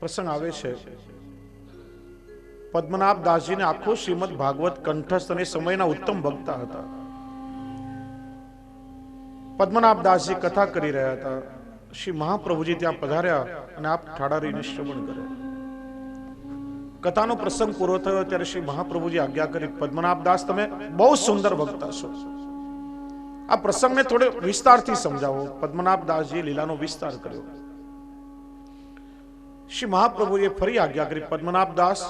પ્રસંગ આવે છે, પદ્મનાભ દાસજીને આખું શ્રીમદ ભાગવત કંઠસ્થ અને સમયના ઉત્તમ વક્તા હતા. પદ્મનાભ દાસજી કથા કરી રહ્યા હતા. શ્રી મહાપ્રભુજી ત્યાં પધાર્યા અને આપ ઠાડા રહીને શ્રવણ કરે. કથાનો પ્રસંગ પૂરો થયો ત્યારે શ્રી મહાપ્રભુજી આજ્ઞા કરી, પદ્મનાભ દાસ તમે બહુ સુંદર વક્તા છો, આ પ્રસંગને થોડે વિસ્તારથી સમજાવો. પદ્મનાભ દાસજી લીલાનો વિસ્તાર કર્યો. શ્રી મહાપ્રભુએ ફરી આજ્ઞા કરી, પદ્મનાભ દાસ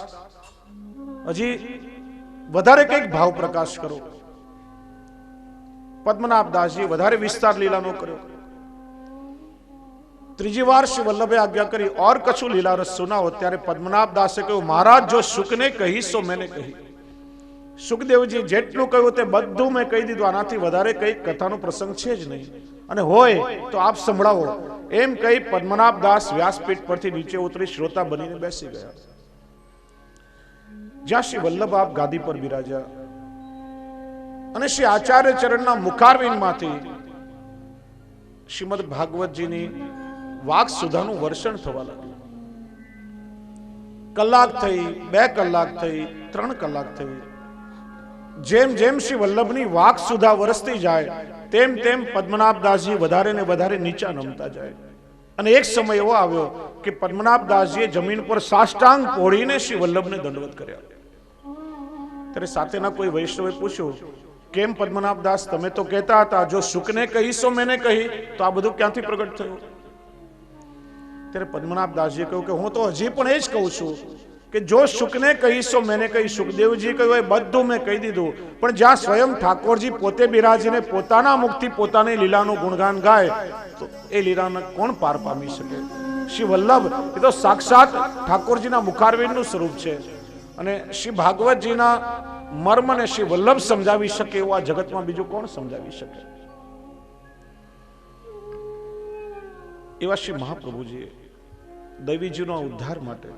હજી વધારે કંઈક ભાવ પ્રકાશ કરો. પદ્મનાભ દાસજી વધારે વિસ્તાર લીલાનો કર્યો. ત્રીજી વાર શ્રી વલ્લભે આજ્ઞા કરી, और कछु लीला रस सुनाओ. ત્યારે પદ્મનાભ દાસે કહ્યું, મહારાજ જો સુખને કહી સો મેને કહી. સુખદેવજી જેટલું કહ્યું તે બધું મેં કહી દીધું, આનાથી વધારે કઈ કથાનો પ્રસંગ છે જ નહીં, અને હોય તો આપ સંભળાવો. એમ કહી પદ્મનાભ દાસ વ્યાસપીઠ પરથી નીચે ઉતરી શ્રોતા બનીને બેસી ગયા. જ્યાં શ્રી વલ્લભ આપ ગાદી પર બિરાજ્યા અને શ્રી આચાર્ય ચરણના મુખારવિંદમાંથી શ્રીમદ ભાગવતજીની વાક સુધાનું વર્ષણ થવા લાગ્યું. કલાક થઈ, 2 કલાક થઈ, 3 કલાક થઈ. જેમ જેમ શ્રી વલ્લભની વાક સુધા વરસતી જાય તેમ તેમ પદ્મનાભ દાસજી વધારે ને વધારે નીચા નમતા જાય. અને એક સમય એવો આવ્યો કે પદ્મનાભ દાસજીએ જમીન પર સાષ્ટાંગ પોડીને શ્રી વલ્લભને દંડવત કર્યા. ત્યારે સાથેના કોઈ વૈષ્ણવે પૂછ્યું, કેમ પદ્મનાભ દાસ, તમે તો કહેતા હતા જો સુખને કહીશો મેને કહી, તો આ બધું ક્યાંથી પ્રગટ થયું? ત્યારે પદ્મનાભ દાસજીએ કહ્યું કે હું તો હજી પણ એ જ કહું છું કે જો સુખને કહીશો મેને કહી. સુખદેવજી કહ્યું એ બધું મેં કહી દીધું, પણ જ્યાં સ્વયં ઠાકોરજી પોતે બિરાજીને પોતાના મુખથી પોતાની લીલાનું ગુણગાન ગાય તો એ લીલાને કોણ પાર પામી શકે? શ્રી વલ્લભ એ તો સાક્ષાત ઠાકોરજીના મુખારવિંદનું સ્વરૂપ છે, અને શ્રી ભાગવતજીના મર્મને શ્રી વલ્લભ સમજાવી શકે એવું આ જગતમાં બીજું કોણ સમજાવી શકે? એવા શ્રી મહાપ્રભુજીએ દૈવીજીનો ઉદ્ધાર માટે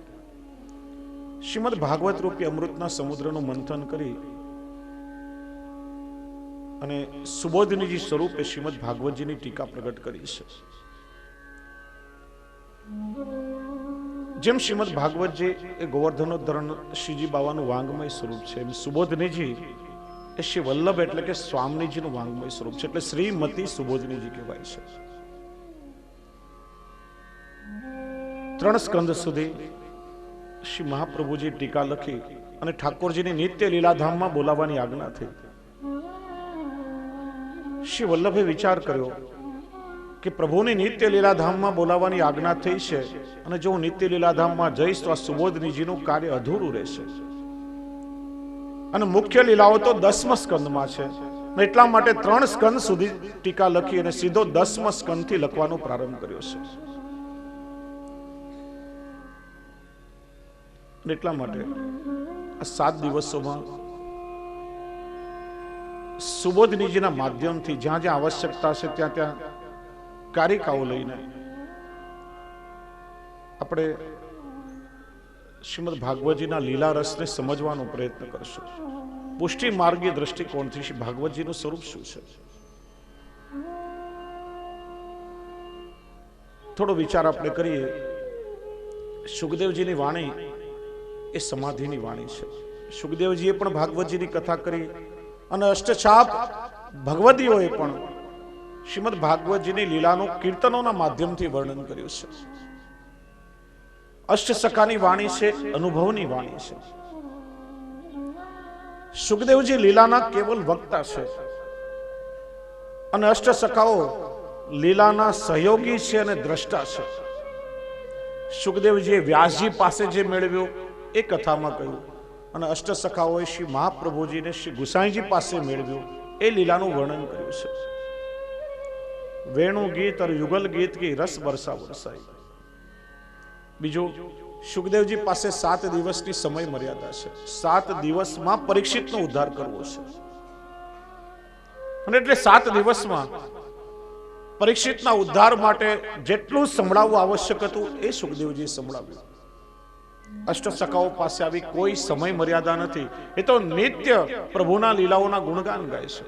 શ્રીમદ ભાગવત રૂપી અમૃતના સમુદ્રનું મંથન કરી અને સુબોધનીજી સ્વરૂપે શ્રીમદ ભાગવતજીની ટીકા પ્રગટ કરી છે. જેમ શ્રીમદ ભાગવતજી એ ગોવર્ધનોદ્ધરણ શ્રીજી બાવાનું વાંગમય સ્વરૂપ છે, એમ સુબોધનીજી એ શ્રી વલ્લભ એટલે કે સ્વામીજીનું વાંગમય સ્વરૂપ છે, એટલે શ્રીમતી સુબોધનીજી કહેવાય છે. 3 સ્કંદ સુધી શ્રી મહાપ્રભુજી ટીકા લખી અને ઠાકોરજીની નિત્ય લીલાધામમાં બોલાવવાની આજ્ઞા થઈ. શ્રી વલ્લભે વિચાર કર્યો કે પ્રભુની નિત્ય લીલાધામમાં બોલાવવાની આજ્ઞા થઈ છે, અને જો હું નિત્ય લીલાધામમાં જઈશ તો આ સુબોધનીજીનું કાર્ય અધૂરું રહેશે. અને મુખ્ય લીલાઓ તો 10મા સ્કંદમાં છે, એટલા માટે 3 સ્કંદ સુધી ટીકા લખી અને સીધો 10મા સ્કંદથી લખવાનો પ્રારંભ કર્યો છે. એટલા માટે આ 7 દિવસોમાં સુબોધનીજીના માધ્યમથી જ્યાં જ્યાં આવશ્યકતા છે ત્યાં ત્યાં કારિકાઓ લઈને આપણે શ્રીમદ ભાગવતજીના લીલા રસને સમજવાનો પ્રયત્ન કરશું. પુષ્ટિ માર્ગીય દ્રષ્ટિકોણથી શ્રી ભાગવતજીનું સ્વરૂપ શું છે થોડો વિચાર આપણે કરીએ. સુખદેવજીની વાણી એ સમાધિની વાણી છે. સુખદેવજીએ પણ ભાગવતજીની કથા કરી અને અષ્ટછાપ ભગવદીઓએ પણ શ્રીમદ ભાગવતજીની લીલાનું કીર્તનોના માધ્યમથી વર્ણન કર્યું છે. અષ્ટસખાની વાણી છે, અનુભવની વાણી છે. સુખદેવજી લીલાના કેવલ વક્તા છે અને અષ્ટસખાઓ લીલાના સહયોગી છે અને દ્રષ્ટા છે. સુખદેવજીએ વ્યાસજી પાસે જે મેળવ્યું એ કથામાં કહ્યું, અને અષ્ટસખાઓએ શ્રી મહાપ્રભુજીને શ્રી ગુસાઈજી પાસે મેળવ્યું એ લીલાનું વર્ણન કર્યું છે. વેણુ ગીત અને યુગલ ગીત કી રસ બરસા વરસાઈ. બીજું, સુખદેવજી પાસે 7 દિવસની સમય મર્યાદા છે. 7 દિવસમાં પરીક્ષિતનો ઉદ્ધાર કરવો છે, અને એટલે 7 દિવસમાં પરીક્ષિતના ઉદ્ધાર માટે જેટલું સંભળાવવું આવશ્યક હતું એ સુખદેવજીએ સંભળાવ્યું. અષ્ટસખાઓ પાસે આવી કોઈ સમય મર્યાદા નથી. એ તો નિત્ય પ્રભુના લીલાઓના ગુણગાન ગાય છે.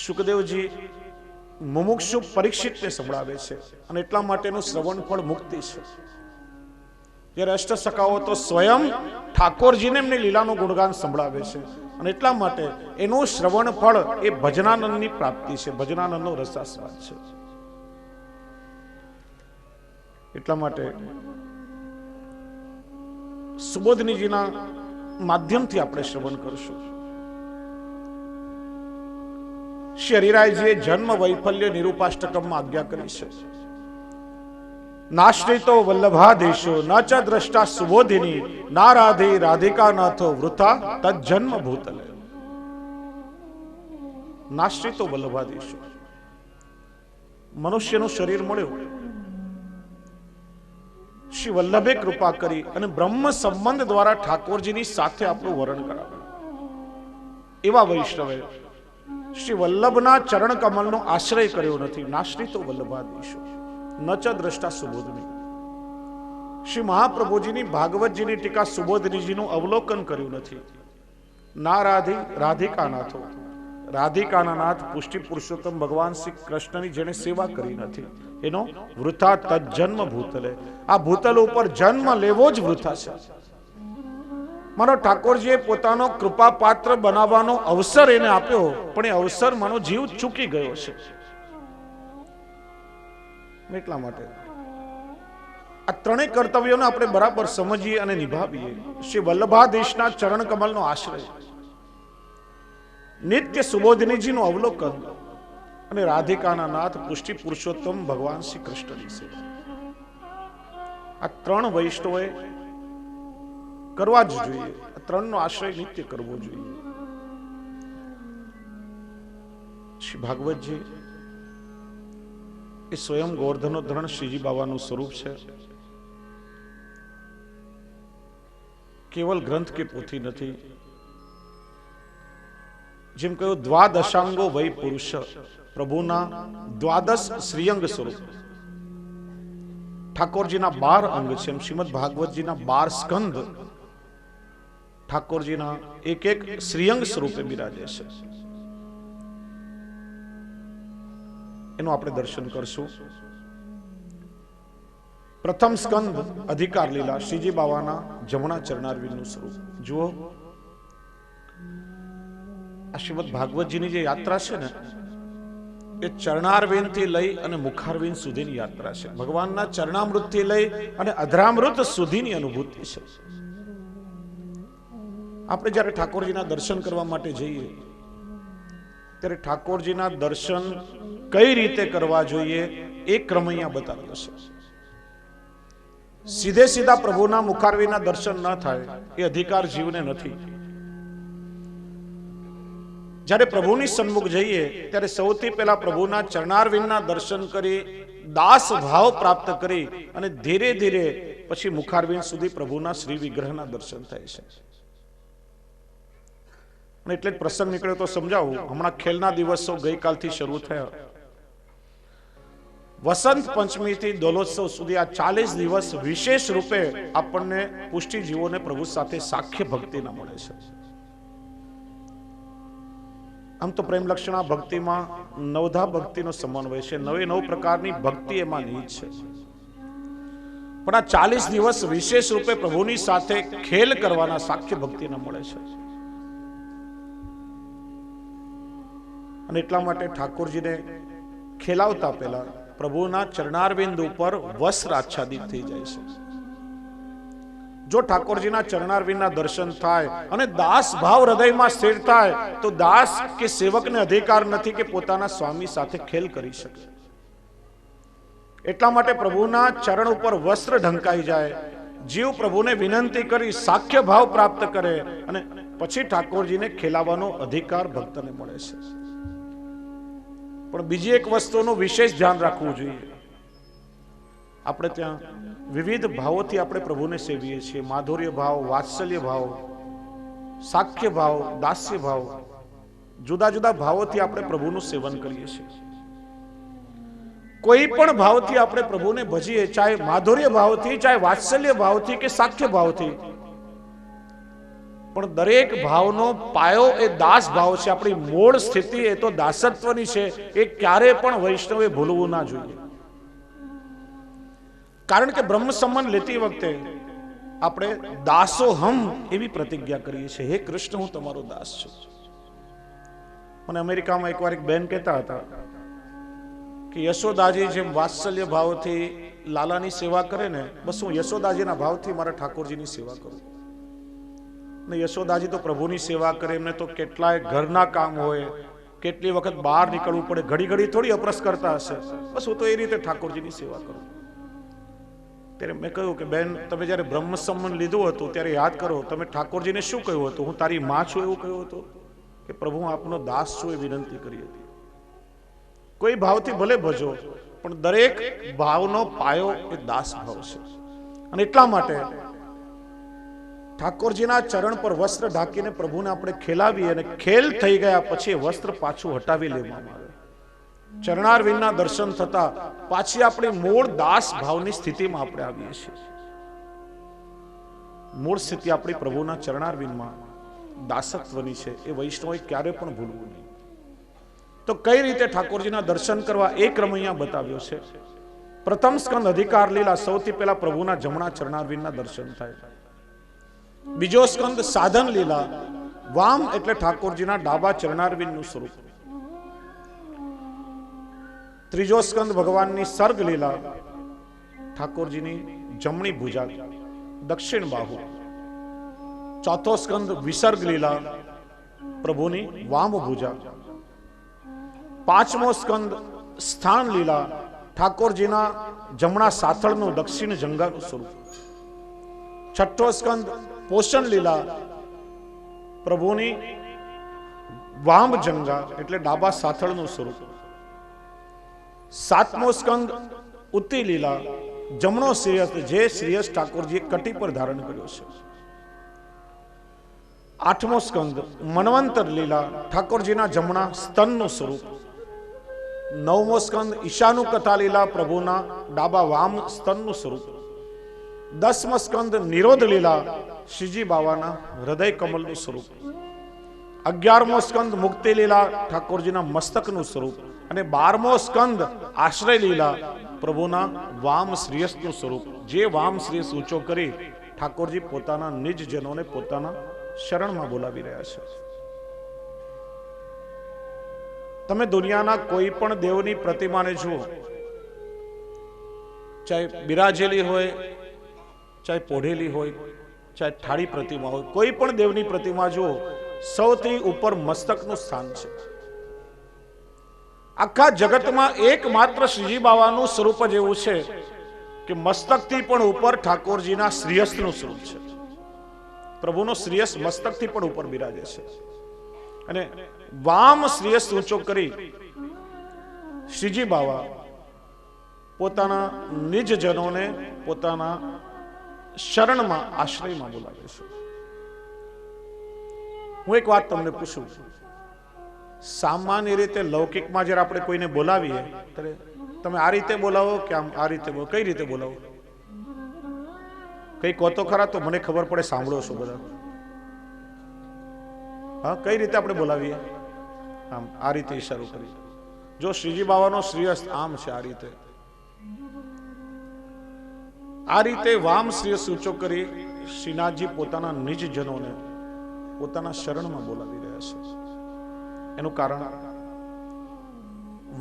સુખદેવજી મુમુક્ષુ પરીક્ષિતને સંભળાવે છે અને એટલા માટેનું શ્રવણ ફળ મુક્તિ છે. જ્યારે અષ્ટસખાઓ તો સ્વયં ઠાકોરજીને એમની લીલાનું ગુણગાન સંભળાવે છે અને એટલા માટે એનું શ્રવણ ફળ એ ભજનાનંદની પ્રાપ્તિ છે, ભજનાનંદનો રસાસ્વાદ છે. એટલા માટે સુબોધનીજીના માધ્યમથી આપણે શ્રવણ કરશું. શ્રી હરિરાયજીએ જન્મ વૈફલ્ય નિરૂપાષ્ટકમમાં આજ્ઞા કરી છે. નાશ્રિતો વલ્લભાદેશો ન ચ દ્રષ્ટા સુબોધિની ના રાધે રાધિકા નાથો વૃથા તજન્મ ભૂતલે. નાશ્રિતો વલ્લભાદેશો, મનુષ્યનું શરીર મળ્યું, શ્રી વલ્લભે કૃપા કરી અને બ્રહ્મ સંબંધ દ્વારા ઠાકોરજીની સાથે આપણું વર્ણન કરાવ્યું. એવા વૈષ્ણવે શ્રી વલ્લભના ચરણ કમલનો આશ્રય કર્યો નથી. નાશ્રિતો વલ્લભાદેશો ન ચ દ્રષ્ટા સુબોધની. શ્રી મહાપ્રભુજીની ભાગવતજીની ટીકા સુબોધનીજીનું અવલોકન કર્યું નથી. ના રાધિકા નાથો, રાધિકાના નાથ પુષ્ટિ પુરુષોત્તમ ભગવાન શ્રી કૃષ્ણની જેને સેવા કરી નથી એનો વૃથા તજન્મ ભૂતલે. આ ભૂતલ ઉપર જન્મ લેવો જ વૃથા છે. માનો ઠાકોરજીએ પોતાનો કૃપા પાત્ર બનાવવાનો અવસર એને આપ્યો, પણ એ અવસર માનો જીવ ચૂકી ગયો છે. એટલા માટે આ ત્રણેય કર્તવ્યોને આપણે બરાબર સમજીએ અને નિભાવીએ. શ્રી વલ્લભાધીશના ચરણ કમલનો આશ્રય, નિત્ય સુબોધનીજીનું અવલોકન અને રાધિકાના નાથ પુષ્ટિ પુરુષોત્તમ ભગવાન શ્રી કૃષ્ણની સેવા. આ ત્રણ વૈષ્ણવે કરવા જ જોઈએ. આ ત્રણનો આશ્રય નિત્ય કરવો જોઈએ. શ્રી ભાગવતજી એ સ્વયં ગોવર્ધનોદ્ધરણ શ્રીજી બાવાનું સ્વરૂપ છે. કેવલ ગ્રંથ કે પોથી નથી. જેમ કહ્યું દ્વાદશાંગો વૈ પુરુષ, પ્રભુના દ્વાદશ શ્રીઅંગ સ્વરૂપ. ઠાકોરજીના 12 અંગ છે એમ શ્રીમદ ભાગવતજીના 12 સ્કંદ ઠાકોરજીના એક એક શ્રીઅંગ સ્વરૂપે બિરાજે છે. એનું આપણે દર્શન કરશું. પ્રથમ સ્કંદ અધિકાર લીલા, શ્રીજી બાવાના જમણા ચરણારવિંદનું સ્વરૂપ. જુઓ, આ શ્રીમદ ભાગવતજીની જે યાત્રા છે ને એ ચરણારવિંદ થી લઈ અને મુખારવિંદ સુધીની યાત્રા છે. ભગવાનના ચરણામૃત થી લઈ અને અધરામૃત સુધીની અનુભૂતિ છે. આપણે જ્યારે ઠાકોરજીના દર્શન કરવા માટે જઈએ ત્યારે ઠાકોરજીના દર્શન કઈ રીતે કરવા જોઈએ એ ક્રમ અહીંયા બતાવ્યો છે. સીધે સીધા પ્રભુના મુખારવિંદના દર્શન ન થાય એ અધિકાર જીવને નથી. જ્યારે પ્રભુની સન્મુખ જઈએ ત્યારે સૌથી પહેલા પ્રભુના ચરણારવિંદના દર્શન કરી દાસ ભાવ પ્રાપ્ત કરી અને ધીરે ધીરે પછી મુખારવિંદ સુધી પ્રભુના શ્રી વિગ્રહના દર્શન થાય છે. અને એટલે જ પ્રસંગ નીકળ્યો તો સમજાવું. હમણાં ખેલના દિવસો ગઈકાલથી શરૂ થયા. વસંત પંચમીથી દોલોત્સવ સુધી આ 40 દિવસ વિશેષ રૂપે આપણને પુષ્ટિજીવોને પ્રભુ સાથે સાખ્ય ભક્તિના મળે છે. આમ તો પ્રેમ લક્ષણા ભક્તિમાં નવધા ભક્તિનો સમન્વય છે. 9 પ્રકારની ભક્તિ એમાં નિહિત છે. પણ આ 40 દિવસ વિશેષ રૂપે પ્રભુની સાથે ખેલ કરવાના સાખ્ય ભક્તિના મળે છે. અને એટલા માટે ઠાકોરજીને ખેલાવતા પહેલા પ્રભુના ચરણારવિંદ ઉપર વસ્ત્ર આચ્છાદિત થઈ જાય છે. જો ઠાકોરજીના ચરણારવિંદના દર્શન થાય અને દાસ ભાવ હૃદયમાં સ્થિર થાય તો દાસ કે સેવકને અધિકાર નથી કે પોતાના સ્વામી સાથે ખેલ કરી શકે. એટલા માટે પ્રભુના ચરણ ઉપર વસ્ત્ર ઢંકાઈ જાય, જીવ પ્રભુને વિનંતી કરી સાખ્ય ભાવ પ્રાપ્ત કરે અને પછી ઠાકોરજીને ખેલાવવાનો અધિકાર ભક્તને મળે છે. પણ બીજી એક વસ્તુનું વિશેષ ધ્યાન રાખવું જોઈએ. આપણે ત્યાં વિવિધ ભાવોથી આપણે પ્રભુને સેવીએ છીએ. માધુર્ય ભાવ, વાત્સલ્ય ભાવ, સાખ્ય ભાવ, દાસ્ય ભાવ, જુદા જુદા ભાવોથી આપણે પ્રભુનું સેવન કરીએ છીએ. કોઈ પણ ભાવથી આપણે પ્રભુને ભજીએ, ચાહે માધુર્ય ભાવથી, ચાહે વાત્સલ્ય ભાવથી કે સાખ્ય ભાવથી, પણ દરેક ભાવનો પાયો એ દાસ ભાવ છે. આપણી મૂળ સ્થિતિ એ તો દાસત્વની છે. એ ક્યારે પણ વૈષ્ણવે ભૂલવું ના જોઈએ. કારણ કે બ્રહ્મ સંબંધ લેતી વખતે આપણે દાસો હમ એવી પ્રતિજ્ઞા કરીએ છીએ, હે કૃષ્ણ હું તમારો દાસ છું. મને અમેરિકામાં એકવાર એક બેન કહેતા હતા કે યશોદાજી જેમ વાત્સલ્ય ભાવથી લાલાની સેવા કરે ને, બસ હું યશોદાજીના ભાવથી મારા ઠાકોરજીની સેવા કરું. ને યશોદાજી તો પ્રભુની સેવા કરે, એમને તો કેટલાય ઘરના કામ હોય, કેટલી વખત બહાર નીકળવું પડે, ઘડી ઘડી થોડી અપરસ કરતા હશે. બસ હું તો એ રીતે ઠાકોરજીની સેવા કરું. ત્યારે મેં કહ્યું કે બેન, તમે જ્યારે બ્રહ્મ સંબંધ લીધું હતું ત્યારે યાદ કરો, તમે ઠાકોરજીને શું કહ્યું હતું? હું તારી માં છું એવું કહ્યું હતું કે પ્રભુ હું આપનો દાસ છું એ વિનંતી કરી હતી. કોઈ ભાવથી ભલે ભજો, પણ દરેક ભાવનો પાયો એ દાસ ભાવ છે. અને એટલા માટે ઠાકોરજીના ચરણ પર વસ્ત્ર ઢાંકીને પ્રભુને આપણે ખેલાવીએ, અને ખેલ થઈ ગયા પછી વસ્ત્ર પાછું હટાવી લેવામાં આવે. ચરણારવિંદના દર્શન થતા પાછી આપણી મૂળ દાસ ભાવની સ્થિતિમાં આપણે આવીએ છીએ. મૂળ સ્થિતિ આપણી પ્રભુના ચરણારવિંદમાં દાસત્વની છે. એ વૈષ્ણવે ક્યારે પણ ભૂલવું નહીં. તો કઈ રીતે ઠાકોરજીના દર્શન કરવા એ ક્રમ અહીંયા બતાવ્યો છે. પ્રથમ સ્કંદ અધિકાર લીલા, સૌથી પહેલા પ્રભુના જમણા ચરણારવિંદના દર્શન થાય. બીજો સ્કંદ સાધન લીલા, વામ એટલે ઠાકોરજીના ડાબા ચરણારવિંદનું સ્વરૂપ. ત્રીજો સ્કંદ ભગવાનની સર્ગ લીલા, ઠાકોરજીની જમણી ભુજા દક્ષિણ બાહુ. ચોથો સ્કંદ વિસર્ગ લીલા, પ્રભુની વામ ભુજા. પાંચમો સ્કંદ સ્થાન લીલા, ઠાકોરજીના જમણા સાથળનું દક્ષિણ જંગાનું સ્વરૂપ. છઠ્ઠો સ્કંદ પોષણ લીલા, પ્રભુની વામ જંગા એટલે ડાબા સાથળનું સ્વરૂપ. સાતમો સ્કંદ ઉત્તી લીલા, જમણો શ્રેયસ, જે શ્રેયસ ઠાકોરજીએ કટી પર ધારણ કર્યો છે. આઠમો સ્કંદ મન્વંતર લીલા, ઠાકોરજીના જમણા સ્તનનું સ્વરૂપ. નવમો સ્કંદ ઈશાનુ કથા લીલા, પ્રભુના ડાબા વામ સ્તનનું સ્વરૂપ. દસમો સ્કંદ નિરોધ લીલા, શ્રીજી બાવાના હૃદય કમલનું સ્વરૂપ. 11મો સ્કંદ મુક્તિ લીલા, ઠાકોરજીના મસ્તકનું સ્વરૂપ. અને 12મો સ્કંદ આશ્રય લીલા, પ્રભુના વામ શ્રેયસનું સ્વરૂપ. જે વામ શ્રેયસ ઊંચો કરી ઠાકોરજી પોતાના નિજ જનોને પોતાના શરણમાં બોલાવી રહ્યા છે. તમે દુનિયાના કોઈ પણ દેવની પ્રતિમાને જુઓ, ચાહે બિરાજેલી હોય, ચાહે પોઢેલી હોય, ચાહે ઠાળી પ્રતિમા હોય, કોઈ પણ દેવની પ્રતિમા જુઓ, સૌથી ઉપર મસ્તકનું સ્થાન છે. આખા જગતમાં એકમાત્ર શ્રીજી બાવાનું સ્વરૂપ જ એવું છે કે મસ્તકથી પણ ઉપર ઠાકોરજીના શ્રેયસનું સ્વરૂપ છે. પ્રભુનો શ્રેયસ મસ્તકથી પણ ઉપર બિરાજે છે. અને વામ શ્રેયસ ઊંચો કરી શ્રીજી બાવા પોતાના નિજ જનોને પોતાના શરણમાં આશ્રયમાં બોલાવે છે. હું એક વાત તમને પૂછું, સામાન્ય રીતે લૌકિકમાં જ્યારે આપણે કોઈને બોલાવીએ ત્યારે તમે આ રીતે બોલાવો કે આમ આ રીતે બોલાવો? કઈ રીતે બોલાવો? કઈ કહો તો ખરા, તો મને ખબર પડે સાંભળો છો બધા. હા, કઈ રીતે આપણે બોલાવીએ? આમ આ રીતે ઈશારો કરી. જો શ્રીજી બાવાનો શ્રેયસ આમ છે, આ રીતે, આ રીતે વામ શ્રેયસ ઊંચો કરી શ્રીનાથજી પોતાના નિજ જનોને પોતાના શરણમાં બોલાવી રહ્યા છે. એનું કારણ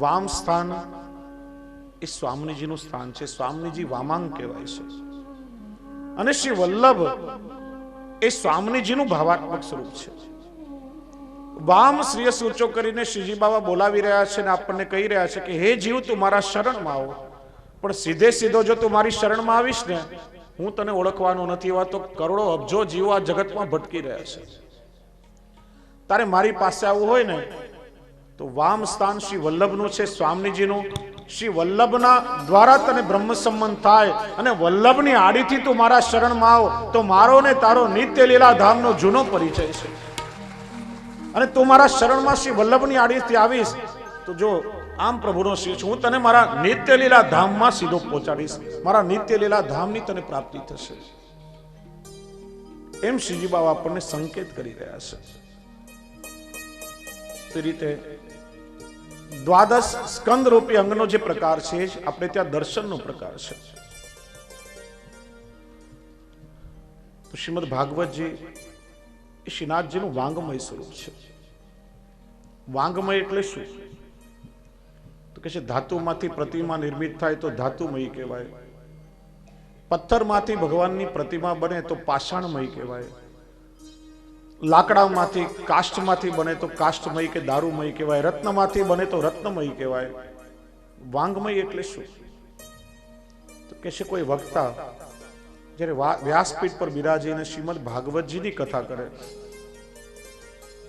વામ સ્થાન એ સ્વામીજીનું સ્થાન છે. સ્વામીજી વામાંગ કહેવાય છે. અને શ્રી વલ્લભ એ સ્વામીજીનું ભાવાત્મક સ્વરૂપ છે. વામ શ્રેયસ ઊંચો કરીને શ્રીજી બાબા બોલાવી રહ્યા છે અને આપણને કહી રહ્યા છે કે હે જીવ, તું મારા શરણમાં આવો. પણ સીધે સીધો જો તું મારી શરણમાં આવીશ ને, હું તને ઓળખવાનો નથી. એવા તો કરોડો અબજો જીવો આ જગતમાં ભટકી રહ્યા છે. તારે મારી પાસે આવવું હોય ને તો વામ સ્થાન શ્રી વલ્લભનું છે, સ્વામીજીનું. શ્રી વલ્લભના દ્વારા તને બ્રહ્મ સંબંધ થાય અને વલ્લભની આડીથી તું મારા શરણમાં આવ તો મારો ને તારો નિત્ય લીલા ધામનો જૂનો પરિચય છે. અને તું મારા શરણમાં શ્રી વલ્લભની આડીથી આવીશ તો જો આમ પ્રભુનો શ્રી છું, હું તને મારા નિત્ય લીલા ધામમાં સીધો પહોંચાડીશ. મારા નિત્ય લીલા ધામની તને પ્રાપ્તિ થશે. એમ શ્રીજી બાબા આપણને સંકેત કરી રહ્યા છે. તે રીતે દ્વાદશ સ્કંદ રૂપી અંગનો જે પ્રકાર છે આપણે ત્યાં દર્શનનો પ્રકાર છે. તો શ્રીમદ ભાગવતજી એ શ્રીનાથજીનું વાંગમય સ્વરૂપ છે. વાંગમય એટલે શું? તો કે છે ધાતુમાંથી પ્રતિમા નિર્મિત થાય તો ધાતુમય કહેવાય. પથ્થરમાંથી ભગવાનની પ્રતિમા બને તો પાષાણમય કહેવાય. લાકડામાંથી કાષ્ઠમાંથી બને તો કાષ્ઠમય કે દારૂમય કહેવાય. રત્નમાંથી બને તો રત્નમય કહેવાય. વાંગમય એટલે શું? તો કે છે કોઈ વક્તા જ્યારે વ્યાસપીઠ પર બિરાજીને શ્રીમદ ભાગવતજીની કથા કરે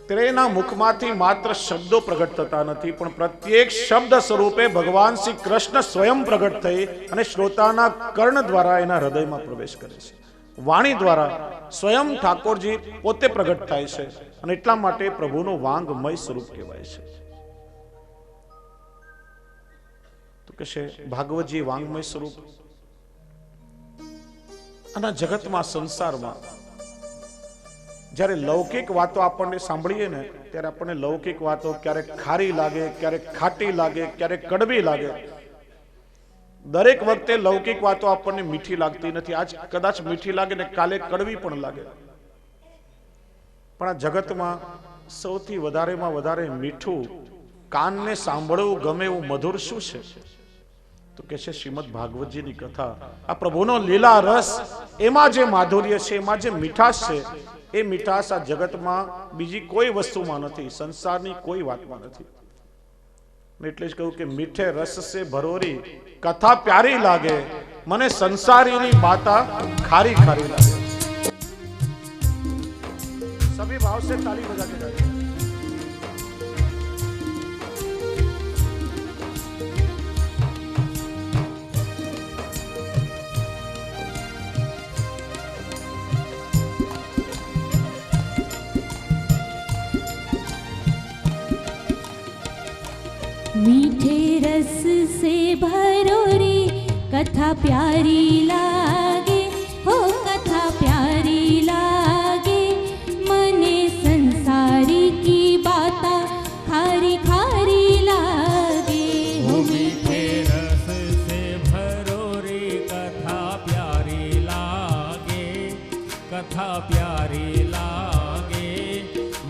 ત્યારે એના મુખમાંથી માત્ર શબ્દો પ્રગટ થતા નથી, પણ પ્રત્યેક શબ્દ સ્વરૂપે ભગવાન શ્રી કૃષ્ણ સ્વયં પ્રગટ થઈ અને શ્રોતાના કર્ણ દ્વારા એના હૃદયમાં પ્રવેશ કરે છે. વાણી દ્વારા સ્વયં ઠાકોરજી પોતે પ્રગટ થાય છે અને એટલા માટે પ્રભુનો વાંગમય સ્વરૂપ કહેવાય છે. તો કે છે ભાગવતજી વાંગમય સ્વરૂપ. અને જગતમાં સંસારમાં જ્યારે લૌકિક વાતો આપણને સાંભળીએ ને ત્યારે આપણને લૌકિક વાતો ક્યારેક ખારી લાગે, ક્યારેક ખાટી લાગે, ક્યારેક કડવી લાગે. દરેક વખતે લૌકિક વાતો આપણને મીઠી લાગતી નથી. આજ કદાચ મીઠી લાગે ને કાલે કડવી પણ લાગે. પણ આ જગતમાં સૌથી વધારેમાં વધારે મીઠું કાનને સાંભળવું ગમે એવું મધુર શું છે? તો કે છે શ્રીમદ ભાગવતજીની કથા. આ પ્રભુનો લીલા રસ, એમાં જે માધુર્ય છે, એમાં જે મીઠાશ છે, એ મીઠાશ આ જગતમાં બીજી કોઈ વસ્તુમાં નથી, સંસારની કોઈ વાતમાં નથી. એટલે જ કહ્યું કે મીઠે રસ સે ભરોરી કથા પ્યારી લાગે, મને સંસારીની બાતા ખારી ખારી લાગે. સભી ભાવ से ताली बजा के गाइए. मीठे रस से भरो रे कथा प्यारी लागे, हो कथा प्यारी लागे, मने संसारी की बाता खारी खारी लागे. हो मीठे रस से भरो रे कथा प्यारी लागे, कथा प्यारी लागे,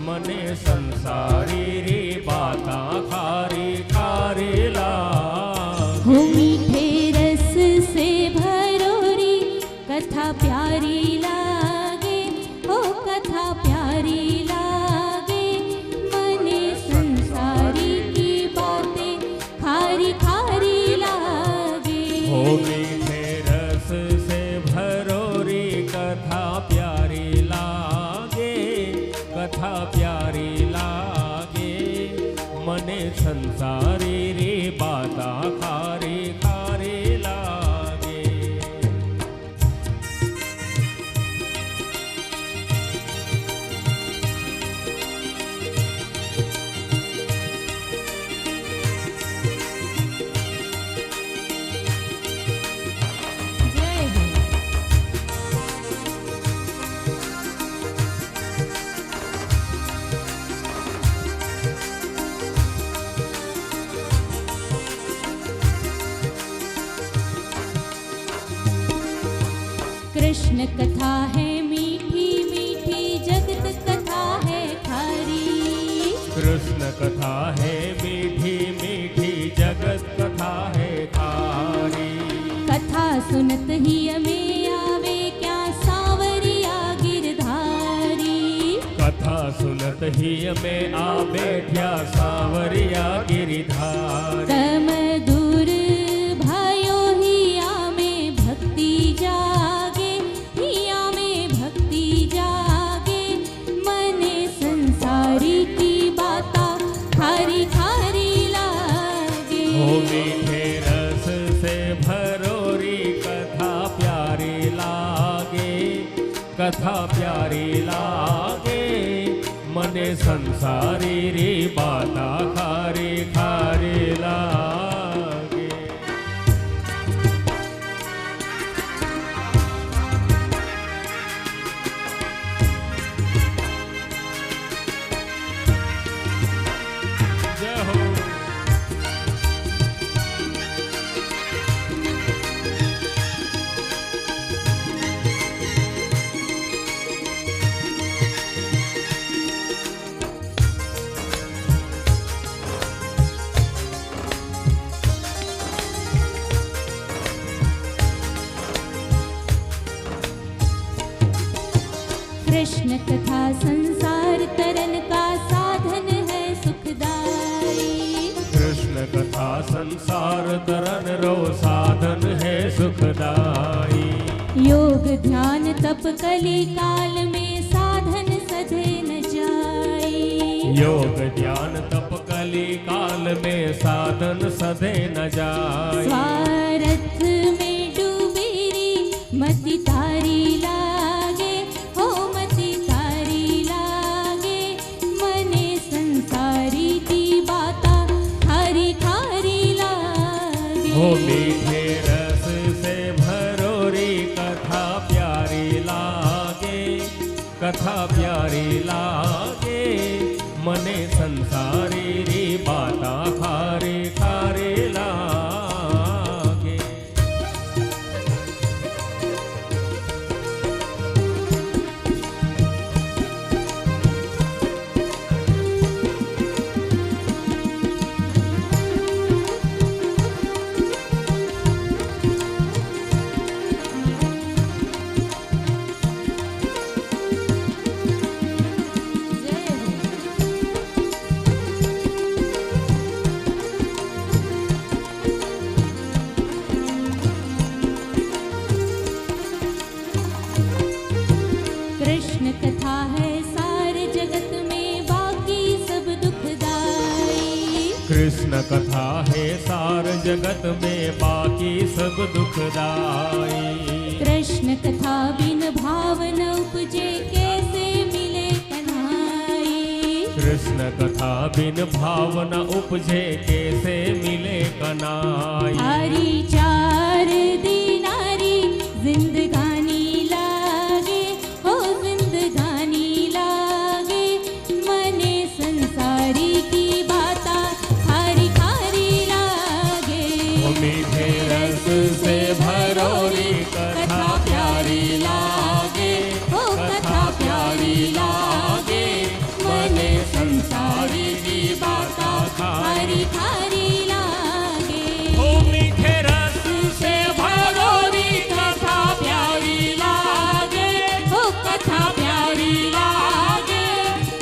मने संसारी रे बाता खारी खारी लागे. हो मीठे रस से भरो रे कथा प्यारी लागे, हो कथा प्यारी लागे, मने संसारी की बातें खारी खारी लागे. हो मीठे रस से भरो रे कथा प्यारी लागे, कथा प्यारी लागे, मने संसारी रे बाता खारी खारी लागे. जय हो. कृष्ण कथा है मीठी मीठी, जगत कथा है खारी. कृष्ण कथा है मीठी मीठी, जगत कथा है खारी. कथा सुनत ही में आवे क्या सावरिया गिरधारी. कथा सुनत ही में आ बैठ्या सावरिया गिरिधारी. तम दूर भयो हिया में भक्ति जागे, हिया में भक्ति जागे, मने संसारी की बाता खारी खारी लागे. हो मीठे रस से भरो री कथा प्यारी लागे, कथा प्यारी लागे, मने संसारी री बाता खारी खारी लागे. कृष्ण कथा संसार तरन का साधन है सुखदाई। कृष्ण कथा संसार तरन रो साधन है सुखदाई। योग ध्यान तप कली काल में साधन सधे न जाई। योग ध्यान तप कली काल में साधन सधे न जाय। स्वार्थ में डूबेरी मति तारी लागे, हो मति तारी लागे, मने संसारी की बाता खारी खारी लागे। हो मीठे रस से भरोरी कथा प्यारी लागे, कथा प्यारी लागे, मने संसारी री बाता खारी खारी लागे। कृष्ण कथा है सार जगत में बाकी सब दुखदाई। कृष्ण कथा है सार जगत में बाकी सब दुखदाई। कृष्ण कथा बिन भाव न उपजे कैसे मिले कन्हाई। कृष्ण कथा बिन भाव न उपजे कैसे मिले कनाई। हरी चार दीनारी जिंदगानी लागे, हो जिंदगानी लागे, मने संसारी की बाता खारी खारी लागे। वो मीठे रस से भरोरी कथा प्यारी लागे, हो कथा प्यारी लागे, मने संसारी की बाता खारी खारी लागे। ओ मीठे रस से भरोरी कथा प्यारी लागे, हो कथा प्यारी लागे,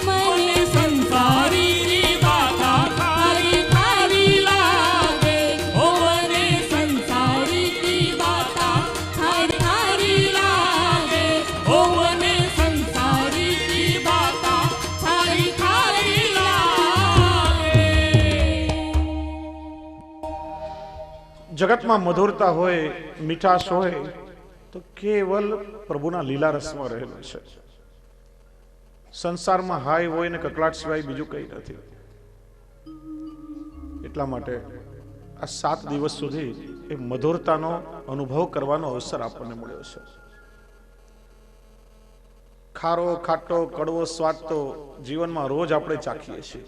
मने संसारी री बाता खारी खारी लागे। ओ मने संसारी की बाता खारी खारी लागे। ओ मने संसारी की बाता खारी खारी लागे। જગતમાં મધુરતા હોય, મીઠાશ હોય તો કેવલ પ્રભુના લીલા રસમાં રહેલું છે. સંસારમાં હાય હોય ને કકળાટ સિવાય બીજું કંઈ નથી. એટલા માટે આ 7 દિવસ સુધી એ મધુરતાનો અનુભવ કરવાનો અવસર આપણને મળ્યો છે. ખારો ખાટો કડવો સ્વાદ તો જીવનમાં રોજ આપણે ચાખીએ છીએ,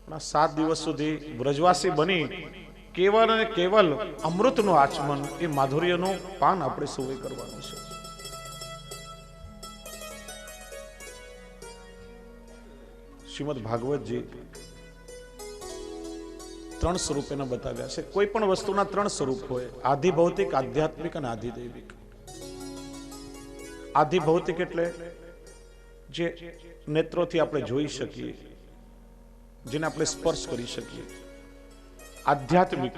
પણ આ 7 દિવસ સુધી વ્રજવાસી બની કેવલ અને કેવલ અમૃતનું આચમન, એ માધુર્યનું પાન આપણે સૌએ કરવાનું છે. શ્રીમદ ભાગવતજી 3 સ્વરૂપ એને બતાવ્યા છે. કોઈ પણ વસ્તુના 3 સ્વરૂપ હોય, આધિ ભૌતિક, આધ્યાત્મિક અને આધિ દૈવિક. આધિ ભૌતિક એટલે જે નેત્રોથી આપણે જોઈ શકીએ, જેને આપણે સ્પર્શ કરી શકીએ. આધ્યાત્મિક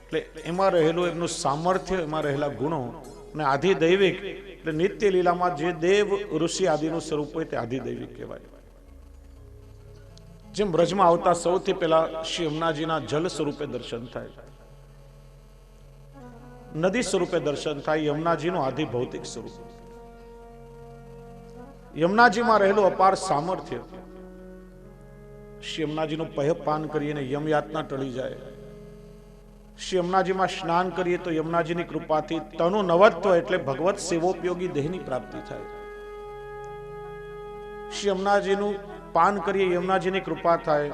એટલે એમાં રહેલું એમનું સામર્થ્ય, એમાં રહેલા ગુણો. અને આધિ દૈવિક એટલે નિત્ય લીલામાં જે દેવ ઋષિ આદિનું સ્વરૂપ હોય તે આધિ દૈવિક કહેવાય. જેમ બ્રજમાં આવતા સૌથી પહેલા શ્રી યમુનાજીના જલ સ્વરૂપે દર્શન થાય, નદી સ્વરૂપે દર્શન થાય. યમુનાજીનું આધિ ભૌતિક સ્વરૂપ. યમુનાજીમાં રહેલું અપાર સામર્થ્ય. શ્રી યમુનાજીનું પયપાન કરીને યમયાતના ટળી જાય. શ્રી યમુનાજીમાં સ્નાન કરીએ તો યમુનાજીની કૃપાથી તનુ નવત્વ એટલે ભગવત સેવોપયોગી દેહની પ્રાપ્તિ થાય. શ્રી યમુનાજીનું પાન કરીએ, યમુનાજીની કૃપા થાય,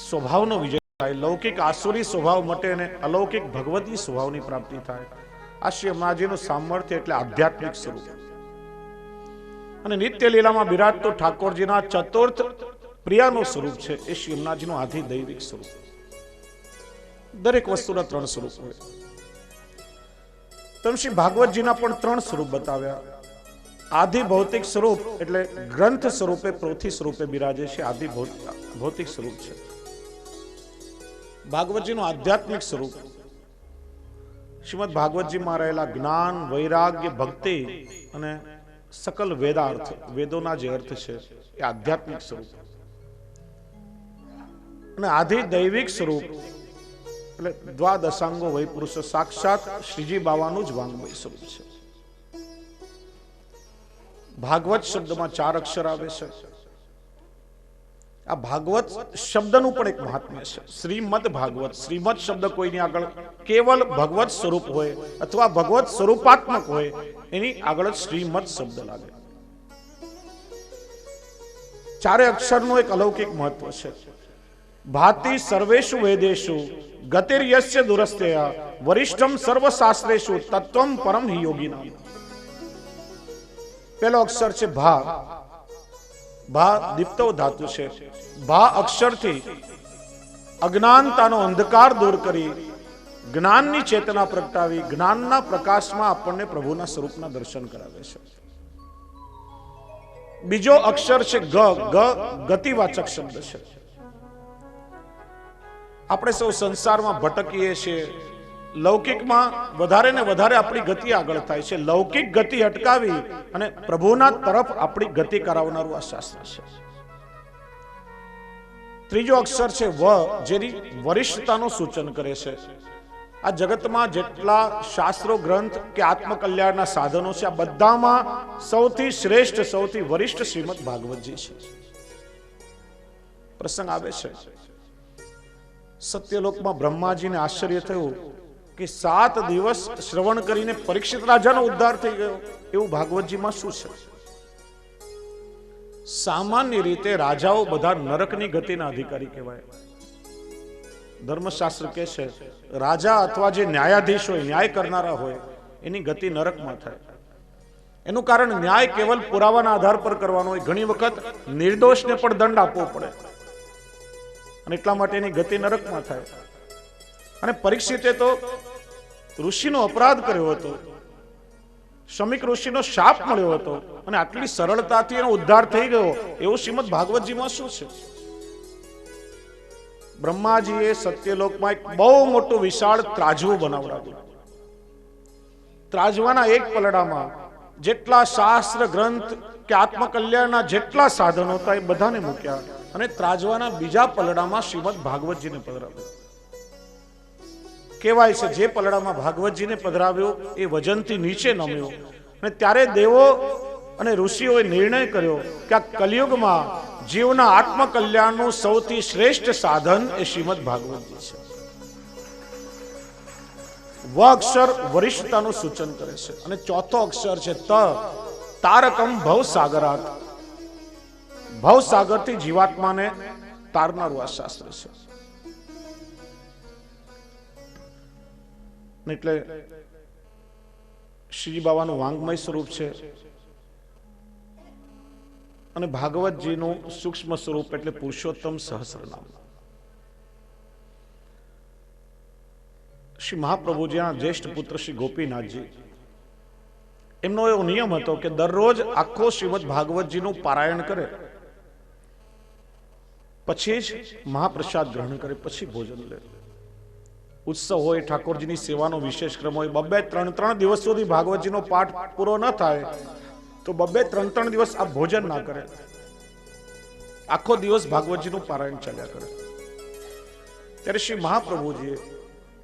સ્વભાવનો વિજય થાય. લૌકિક આસુરી સ્વભાવ મટે અને અલૌકિક ભગવતી સ્વભાવની પ્રાપ્તિ થાય. આ શ્રી યમુનાજીનું સામર્થ્ય એટલે આધ્યાત્મિક સ્વરૂપ. અને નિત્ય લીલામાં બિરાજતો ઠાકોરજીના ચતુર્થ પ્રિયાનું સ્વરૂપ છે એ શ્રી યમુનાજીનું આધિ દૈવિક સ્વરૂપ. દરેક વસ્તુના 3 સ્વરૂપ હોય. તેમ શ્રી ભાગવતજીના પણ 3 સ્વરૂપ બતાવ્યા. આદિ ભૌતિક સ્વરૂપ એટલે ગ્રંથ સ્વરૂપે પૃથ્વી સ્વરૂપે બિરાજે છે. આદિ ભૌતિક સ્વરૂપ છે. ભાગવતજીનું આધ્યાત્મિક સ્વરૂપ શ્રીમદ ભાગવતજીમાં રહેલા જ્ઞાન, વૈરાગ્ય, ભક્તિ અને સકલ વેદાર્થ, વેદોના જે અર્થ છે એ આધ્યાત્મિક સ્વરૂપ. અને આધિ દૈવિક સ્વરૂપ એટલે દ્વાદશાંગો વૈ પુરુષ, સાક્ષાત શ્રીજી બાવાનું જ વાંગમય સ્વરૂપ છે. ભાગવત શબ્દમાં 4 અક્ષર આવે છે. આ ભાગવત શબ્દનું પણ એક મહાત્મ્ય છે. શ્રીમદ ભાગવત, શ્રીમદ શબ્દ કોઈની આગળ કેવલ ભગવત સ્વરૂપ હોય અથવા ભગવત સ્વરૂપાત્મક હોય એની આગળ જ શ્રીમદ શબ્દ લાગે. 4 અક્ષરનું એક અલૌકિક મહત્વ છે. ભાતિ સર્વેષુ વેદેષુ ગતિર્યસ્ય દુરસ્તયા વરિષ્ઠમ સર્વશાસ્ત્રેષુ તત્વમ પરમ હિ યોગિના. પહેલો અક્ષર છે ભા. ભા દીપ્તવ ધાતુ છે. ભા અક્ષરથી અજ્ઞાનતાનો અંધકાર દૂર કરી જ્ઞાનની ચેતના પ્રગટાવી જ્ઞાનના પ્રકાશમાં આપણને પ્રભુના સ્વરૂપના દર્શન કરાવે છે. બીજો અક્ષર છે ગ. ગ ગતિવાચક શબ્દ છે. આપણે સૌ સંસારમાં ભટકીએ છીએ. લૌકિકમાં વધારે ને વધારે આપણી ગતિ આગળ થાય છે. લૌકિક ગતિ અટકાવી અને પ્રભુના તરફ આપણી ગતિ કરાવનારું આ શાસ્ત્ર છે. ત્રીજો અક્ષર છે વ, જેની વરિષ્ઠતાનું સૂચન કરે છે. આ જગતમાં જેટલા શાસ્ત્રો, ગ્રંથ કે આત્મકલ્યાણના સાધનો છે આ બધામાં સૌથી શ્રેષ્ઠ, સૌથી વરિષ્ઠ શ્રીમદ ભાગવતજી છે. પ્રસંગ આવે છે સત્યલોકમાં બ્રહ્માજીને આશ્ચર્ય થયું કે 7 દિવસ શ્રવણ કરીને પરીક્ષિત રાજાનો ઉદ્ધાર થઈ ગયો. એવું ભાગવતજીમાં શું છે? સામાન્ય રીતે રાજાઓ બધા નરકની ગતિના અધિકારી કહેવાય. ધર્મશાસ્ત્ર કહે છે રાજા અથવા જે ન્યાયાધીશ હોય, ન્યાય કરનારા હોય, એની ગતિ નરકમાં થાય. એનું કારણ ન્યાય કેવલ પુરાવાના આધાર પર કરવાનો હોય. ઘણી વખત નિર્દોષને પણ દંડ આપવો પડે અને એટલા માટે એની ગતિ નરકમાં થાય. અને પરીક્ષિતે તો ઋષિનો અપરાધ કર્યો હતો, શમિક ઋષિનો શાપ મળ્યો હતો અને આટલી સરળતાથી એનો ઉદ્ધાર થઈ ગયો. એવું શ્રીમદ ભાગવતજીમાં શું છે? બ્રહ્માજીએ સત્યલોકમાં એક બહુ મોટું વિશાળ ત્રાજવું બનાવડાવ્યું. ત્રાજવાના એક પલડામાં જેટલા શાસ્ત્ર, ગ્રંથ કે આત્મકલ્યાણના જેટલા સાધનો હતા એ બધાને મૂક્યા અને ત્રાજવાના બીજા પલડામાં શ્રીમદ ભાગવતજીને પધરાવ્યું. કહેવાય છે જે પલડામાં ભાગવતજીને પધરાવ્યો એ વજનથી નીચે નમ્યો અને ત્યારે દેવો અને ઋષિઓએ નિર્ણય કર્યો કે આ કલિયુગમાં જીવના આત્મકલ્યાણનું સૌથી શ્રેષ્ઠ સાધન એ શ્રીમદ ભાગવતજી છે. વ અક્ષર વરિષ્ઠતાનું સૂચન કરે છે અને ચોથો અક્ષર છે ત. તારકમ ભવસાગરાત. ભવસાગરથી જીવાત્માને તારનારું આ શાસ્ત્ર છે. એટલે શ્રીજી બાવાનું વાંગમય સ્વરૂપ છે અને ભાગવતજીનું સૂક્ષ્મ સ્વરૂપ એટલે પુરુષોત્તમ સહસ્રનામ. શ્રી મહાપ્રભુજીના જ્યેષ્ઠ પુત્ર શ્રી ગોપીનાથજી, એમનો એવો નિયમ હતો કે દરરોજ આખો શ્રીમદ ભાગવતજીનું પારાયણ કરે, પછી જ મહાપ્રસાદ ગ્રહણ કરે, પછી ભોજન લે. ઉત્સવ હોય, ઠાકોરજીની સેવાનો વિશેષ ક્રમ હોય, 2-3 દિવસ સુધી ભાગવતજીનો પાઠ પૂરો ન થાય તો 2-3 દિવસ આ ભોજન ના કરે. આખો દિવસ ભાગવતજીનું પારાયણ ચાલ્યા કરે. ત્યારે શ્રી મહાપ્રભુજીએ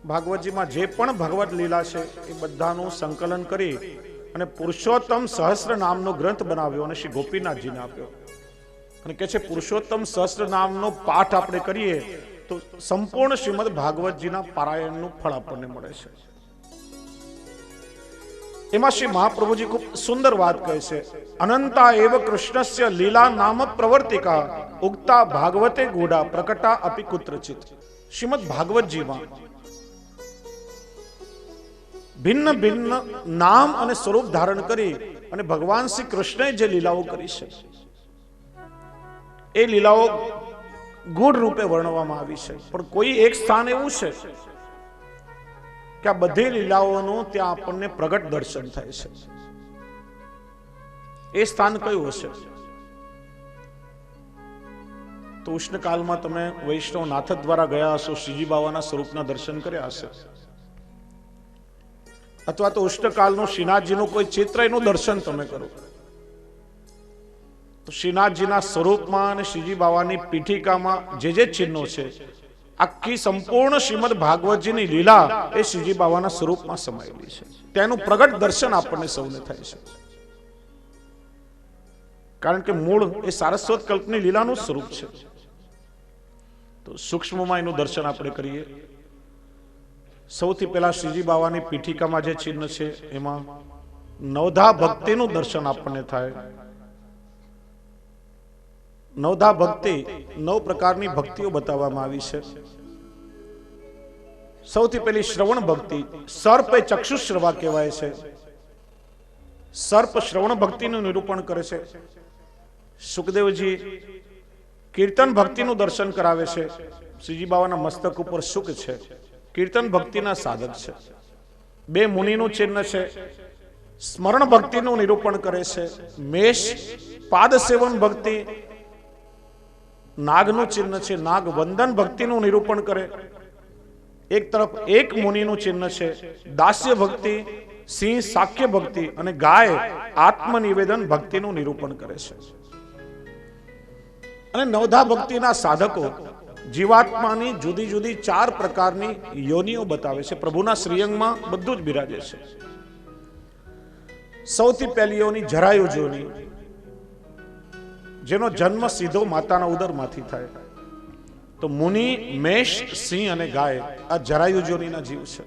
ભાગવતજીમાં જે પણ ભગવત લીલા છે એ બધાનું સંકલન કરી અને પુરુષોત્તમ સહસ્ર નામનો ગ્રંથ બનાવ્યો અને શ્રી ગોપીનાથજીને આપ્યો. અને કહે છે પુરુષોત્તમ સહસ્ર નામનો પાઠ આપણે કરીએ તો સંપૂર્ણ શ્રીમદ ભાગવતજીના પારાયણનું ફળ આપણને મળે છે. એમાં શ્રી મહાપ્રભુજી ખૂબ સુંદર વાત કહે છે. અનંતા એવ કૃષ્ણસ્ય લીલા નામ પ્રવર્તિકા ઉક્તા ભાગવતે ગૂઢા પ્રકટા અપિ કુત્રચિત. શ્રીમદ ભાગવતજીમાં ભિન્ન ભિન્ન નામ અને સ્વરૂપ ધારણ કરી અને ભગવાન શ્રી કૃષ્ણએ જે લીલાઓ કરી છે એ લીલાઓ ગૂઢ રૂપે વર્ણવવામાં આવી છે. પણ કોઈ એક સ્થાન એવું છે કે આ બધી લીલાઓનું ત્યાં આપણને પ્રગટ દર્શન થાય છે. એ સ્થાન કયું હશે? તો ઉષ્ણકાલમાં તમે વૈષ્ણવ નાથ દ્વારા ગયા હશો, શ્રીજી બાવાના સ્વરૂપના દર્શન કર્યા હશે, અથવા તો ઉષ્ણકાલનું શ્રીનાથજીનું કોઈ ચિત્ર એનું દર્શન તમે કરો, તો શ્રીનાથજીના સ્વરૂપમાં અને શ્રીજી બાવાની પીઠિકામાં જે ચિહ્નો છે, આખી સંપૂર્ણ શ્રીમદ ભાગવતજીની લીલા એ શ્રીજી બાવાના સ્વરૂપમાં સમાયેલી છે. તેનું પ્રગટ દર્શન આપણને સૌને થાય છે, કારણ કે મૂળ એ સારસ્વત કલ્પની લીલાનું સ્વરૂપ છે. તો સૂક્ષ્મમાં એનું દર્શન આપણે કરીએ. સૌથી પહેલા શ્રીજી બાવાની પીઠિકામાં જે ચિહ્ન છે એમાં નવધા ભક્તિનું દર્શન આપણને થાય. નવધા ભક્તિ 9 પ્રકારની ભક્તિઓ બતાવવામાં આવી છે. સૌથી પહેલી શ્રવણ ભક્તિ, સર્પ એ ચક્ષુશ્રવા કહેવાય છે. સર્પ શ્રવણ ભક્તિનું નિરૂપણ કરે છે. સુખદેવજી કીર્તન ભક્તિનું દર્શન કરાવે છે. શ્રીજી બાવાના મસ્તક ઉપર સુખ છે, કીર્તન ભક્તિના સાધક છે. 2 મુનિનું ચિહ્ન છે. સ્મરણ ભક્તિનું નિરૂપણ કરે છે. મેષ પાદ સેવન ભક્તિ નાગનું ચિહ્ન છે. નાગ વંદન ભક્તિનું નિરૂપણ કરે. એક તરફ એક મુનિનું ચિહ્ન છે દાસ્ય ભક્તિ, સિંહ સાક્ય ભક્તિ અને ગાય આત્મનિવેદન ભક્તિનું નિરૂપણ કરે છે. અને નવધા ભક્તિના સાધકો જીવાત્માની જુદી જુદી 4 પ્રકારની યોનિઓ બતાવે છે. પ્રભુના શ્રીઅંગમાં બધું જ બિરાજે છે. સૌથી પહેલી યોની જરાયુ યોની, જેનો જન્મ સીધો માતાના ઉદરમાંથી થાય. તો મુનિ, મેષ, સિંહ અને ગાય આ જરાયુ યોનીના જીવ છે.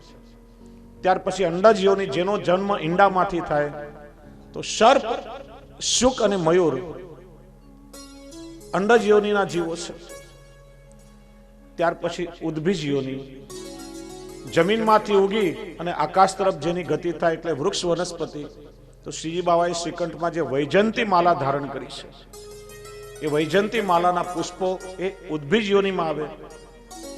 ત્યાર પછી અંડજ યોની, જેનો જન્મ ઈંડામાંથી થાય. તો સર્પ, શુક અને મયુર અંડજ યોનીના જીવો છે. ત્યાર પછી ઉદ્ભિજ યોની, જમીનમાંથી ઉગી અને આકાશ તરફ જેની ગતિ થાય એટલે વૃક્ષ વનસ્પતિ. તો શ્રીજી બાવાએ શ્રીકંઠમાં જે વૈજયંતી માલા ધારણ કરી છે, એ વૈજયંતી માલાના પુષ્પો એ ઉદ્ભિજ યોનીમાં આવે.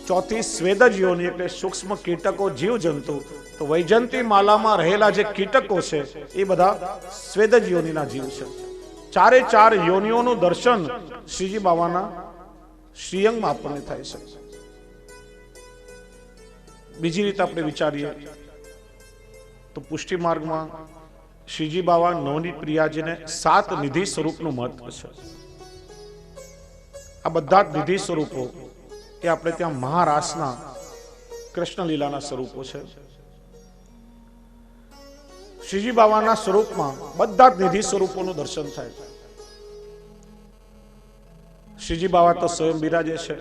ચોથી સ્વેદજ યોની એટલે સૂક્ષ્મ કીટકો, જીવ જંતુ. તો વૈજયંતી માલામાં રહેલા જે કીટકો છે એ બધા સ્વેદજ યોનીના જીવ છે. 4 યોનિઓનું દર્શન શ્રીજી બાવાના શ્રીઅંગમાં આપણને થાય છે. બીજી રીતે આપણે વિચારીએ તો પુષ્ટિ માર્ગમાં શ્રીજી બાવા નવનીત પ્રિયાજીને 7 નિધિ સ્વરૂપનું મહત્વ છે. આ બધા જ નિધિ સ્વરૂપો એ આપણે ત્યાં મહારાસના કૃષ્ણ લીલાના સ્વરૂપો છે. શ્રીજી બાવાના સ્વરૂપમાં બધા જ નિધિ સ્વરૂપોનું દર્શન થાય. શ્રીજી બાવા તો સ્વયં બિરાજે છે.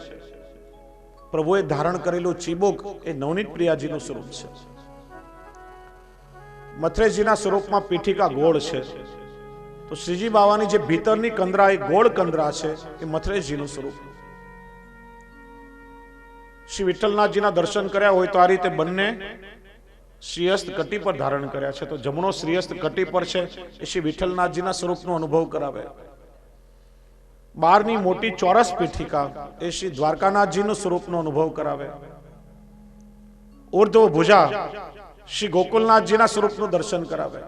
પ્રભુએ ધારણ કરેલું ચીબુક એ નવનીત પ્રિયાજીનું સ્વરૂપ છે. મથરેજીના સ્વરૂપમાં પીઠિકા ગોળ છે. તો શ્રીજી બાવાની જે ભીતરની કંદરા એ ગોળ કંદરા છે એ મથરેજીનું સ્વરૂપ. શ્રી વિઠ્ઠલનાથજીના દર્શન કર્યા હોય તો આ રીતે બંને શ્રીહસ્ત કટી પર ધારણ કર્યા છે. તો જમણો શ્રીહસ્ત કટી પર છે એ શ્રી વિઠ્ઠલનાથજીના સ્વરૂપનો અનુભવ કરાવે. 12ની મોટી ચોરસ પીઠિકા એ શ્રી દ્વારકાનાથજીનું સ્વરૂપનો અનુભવ કરાવે. ઉર્ધ્વ ભુજા શ્રી ગોકુલનાથજીના સ્વરૂપનું દર્શન કરાવે.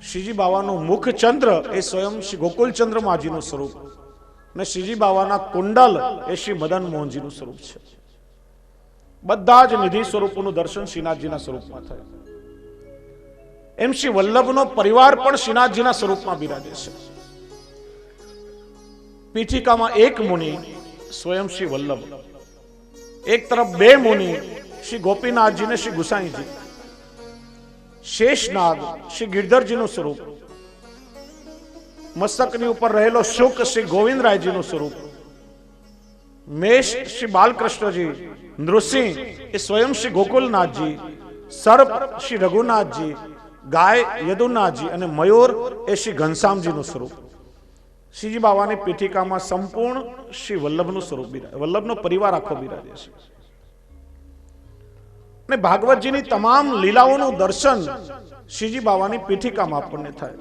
શ્રીજી બાવાનું મુખ ચંદ્ર એ સ્વયં શ્રી ગોકુલચંદ્ર માજીનું સ્વરૂપ, અને શ્રીજી બાવાના કુંડલ એ શ્રી મદન મોહનજીનું સ્વરૂપ છે. બધા જ નિધિ સ્વરૂપોનું દર્શન શ્રીનાથજીના સ્વરૂપમાં થાય. એમ શ્રી વલ્લભનો પરિવાર પણ શ્રીનાથજીના સ્વરૂપમાં બિરાજે છે. પીઠિકામાં 1 મુનિ સ્વયં શ્રી વલ્લભ, એક તરફ 2 મુનિ શ્રી ગોપીનાથજી ને શ્રી ગુસાઈજી. શેષનાગ શ્રી ગિરધરજીનું સ્વરૂપ, મસ્તકની ઉપર રહેલો શુક શ્રી ગોવિંદરાયજીનું સ્વરૂપ. મેષ શ્રી બાલકૃષ્ણજી, નૃસિંહ એ સ્વયં શ્રી ગોકુલનાથજી, સર્પ શ્રી રઘુનાથજી, ગાય યદુનાથજી અને મયુર એ શ્રી ઘનશ્યામજીનું સ્વરૂપ. શ્રીજી બાવાની પીઠિકામાં સંપૂર્ણ શ્રી વલ્લભનું સ્વરૂપ બિરાજે, વલ્લભનો પરિવાર આખો બિરાજે છે. અને ભાગવતજીની તમામ લીલાઓનું દર્શન શ્રીજી બાવાની પીઠિકામાં આપણને થાય.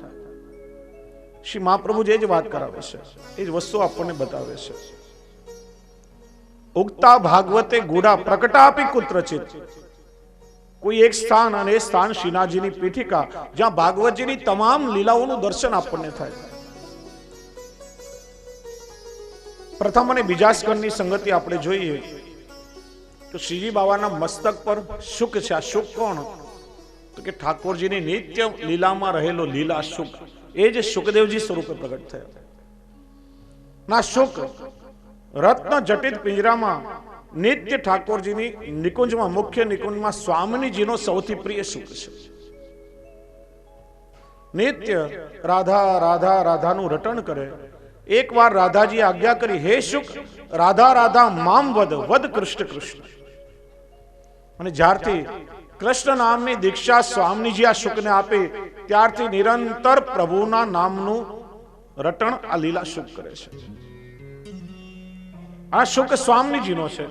શ્રી મહાપ્રભુ જે જ વાત કરાવે છે એ જ વસ્તુ આપણને બતાવે છે. ઉગતા ભાગવતે ગુડા પ્રકટાપી કુત્રચિત, કોઈ એક સ્થાન, અને એ સ્થાન શ્રીનાથજીની પીઠિકા, જ્યાં ભાગવતજીની તમામ લીલાઓનું દર્શન આપણને થાય. પ્રથમ અને બીજા સ્કંદની સંગતિ આપણે જોઈએ તો શ્રીજી બાવાના મસ્તક પર શુક છે. આ શુક કોણ? તો કે ઠાકોરજીની નિત્ય લીલામાં રહેલો લીલા શુક, એ જ શુકદેવજી સ્વરૂપે પ્રગટ થયા. ના શુક રત્ન જટિત પિંજરામાં નિત્ય ઠાકોરજીની નિકુંજમાં, મુખ્ય નિકુંજમાં સ્વામિનીજીનો સૌથી પ્રિય શુક છે. નિત્ય રાધા રાધા રાધાનું રટણ કરે. એકવાર રાધાજી આજ્ઞા કરી, હે શુક, રાધા રાધા મામ વદ, વદ કૃષ્ણ કૃષ્ણ. અને જ્યારથી કૃષ્ણ નામની દીક્ષા સ્વામીજી આ શુકને આપી, ત્યારથી નિરંતર પ્રભુના નામનું રટણ આ લીલા શુક કરે છે. આ શુક સ્વામીજીનો છે.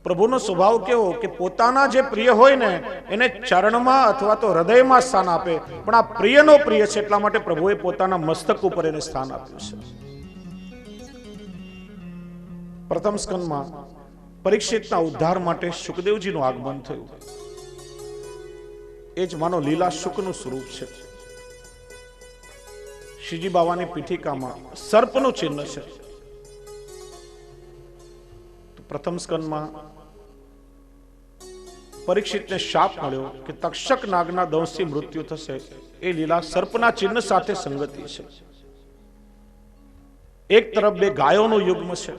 પ્રભુનો સ્વભાવ કેવો કે પોતાના જે પ્રિય હોય ને એને ચરણમાં અથવા તો હૃદયમાં સ્થાન આપે, પણ આ પ્રિયનો પ્રિય છે એટલા માટે પ્રભુએ પોતાના મસ્તક ઉપર એને સ્થાન આપ્યું છે. પ્રથમ સ્કંદમાં પરીક્ષિતના ઉદ્ધાર માટે શુકદેવજીનું આગમન થયું. એ જ માનો લીલા શુકનું સ્વરૂપ છે. શ્રીજી બાવાની પીઠિકામાં સર્પનું ચિહ્ન છે. પ્રથમ સ્કંદમાં પરીક્ષિતને શાપ મળ્યો કે તક્ષક નાગના દંશથી મૃત્યુ થશે. એ લીલા સર્પના ચિહ્ન સાથે સંગતિ છે. એક તરફ બે ગાયોનું યુગ્મ છે.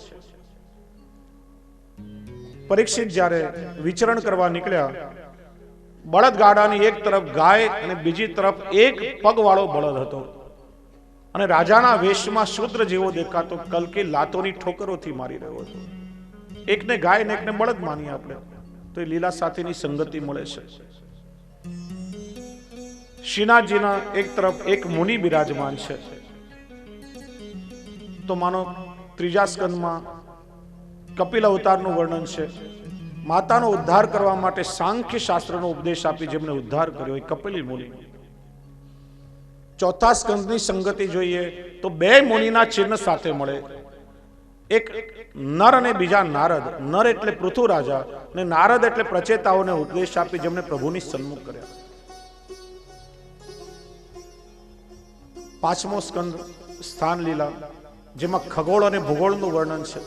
પરીક્ષિત જ્યારે વિચરણ કરવા નીકળ્યા, બળદગાડાની એક તરફ ગાય અને બીજી તરફ એક પગવાળો બળદ હતો, અને રાજાના વેશમાં શૂદ્ર જેવો દેખાતો કલકી લાતોની ઠોકરોથી મારી રહ્યો હતો. એકને ગાય ને એકને બળદ માનીએ આપણે તો એ લીલા સાથેની સંગતિ મળે છે. શ્રીનાથજીના એક તરફ એક મુનિ બિરાજમાન છે. તો માનો ત્રીજા સ્કંદમાં કપિલ અવતારનું વર્ણન છે. માતાનો ઉદ્ધાર કરવા માટે સાંખ્ય શાસ્ત્રનો ઉપદેશ આપી જેમને ઉદ્ધાર કર્યો એ કપિલ મુનિ. ચોથા સ્કંદની સંગતિ જોઈએ તો બે મુનિના ચિહ્ન સાથે મળે. એક નર અને બીજા નારદ. નર એટલે પૃથુ રાજા અને નારદ એટલે પ્રચેતાઓને ઉપદેશ આપી જેમને પ્રભુની સન્મુખ કર્યા. પાંચમો સ્કંદ સ્થાન લીલા, જેમાં ખગોળ અને ભૂગોળનું વર્ણન છે.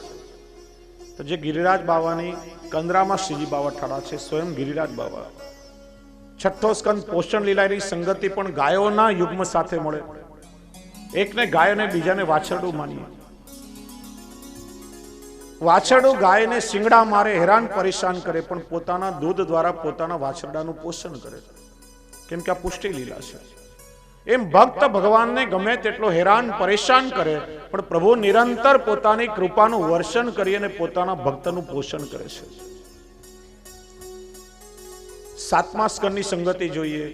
તો જે ગિરિરાજ બાવાની કંદરામાં શ્રીજી બાવા ઠાડા છે, સ્વયં ગિરિરાજ બાવા. છઠ્ઠો સ્કંદ પોષણ લીલાની સંગતિ પણ ગાયોના યુગ્મ સાથે મળે. એકને ગાય અને બીજાને વાછરડું માનીએ. વાછરડું ગાયને શિંગડા મારે, હેરાન પરેશાન કરે, પણ પોતાના દૂધ દ્વારા પોતાના વાછરડાનું પોષણ કરે, કેમ કે આ પુષ્ટિ લીલા છે. એમ ભક્ત ભગવાનને ગમે તેટલો હેરાન પરેશાન કરે, પણ પ્રભુ નિરંતર પોતાની કૃપાનું વર્ષન કરી અને પોતાના ભક્તનું પોષણ કરે છે. સાતમા સ્કંદની સંગતિ જોઈએ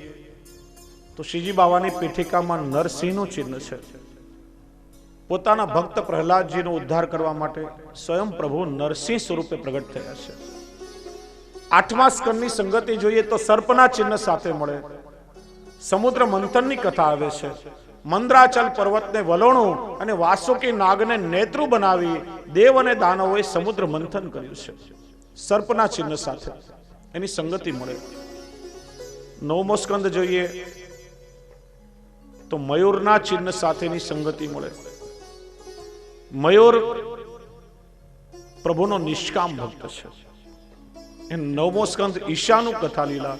તો શ્રીજી બાવાની પીઠિકામાં નરસિંહનું ચિહ્ન છે. પોતાના ભક્ત પ્રહલાદજીનો ઉદ્ધાર કરવા માટે સ્વયં પ્રભુ નરસિંહ સ્વરૂપે પ્રગટ થયા છે. આઠમા સ્કંદની સંગતિ જોઈએ તો સર્પના ચિહ્ન સાથે મળે. સમુદ્ર મંથનની કથા આવે છે. મંદ્રાચલ પર્વતને વલોણું અને વાસુકી નાગને નેત્રુ બનાવી દેવ અને દાનવોએ સમુદ્ર મંથન કર્યું છે. સર્પના ચિહ્ન સાથે એની સંગતિ મળે. નવમો સ્કંદ જોઈએ તો મયુરના ચિહ્ન સાથેની સંગતિ મળે. મયુર પ્રભુનો નિષ્કામ ભક્ત છે. એ નવમો સ્કંદ ઈશાનું કથા લીલા,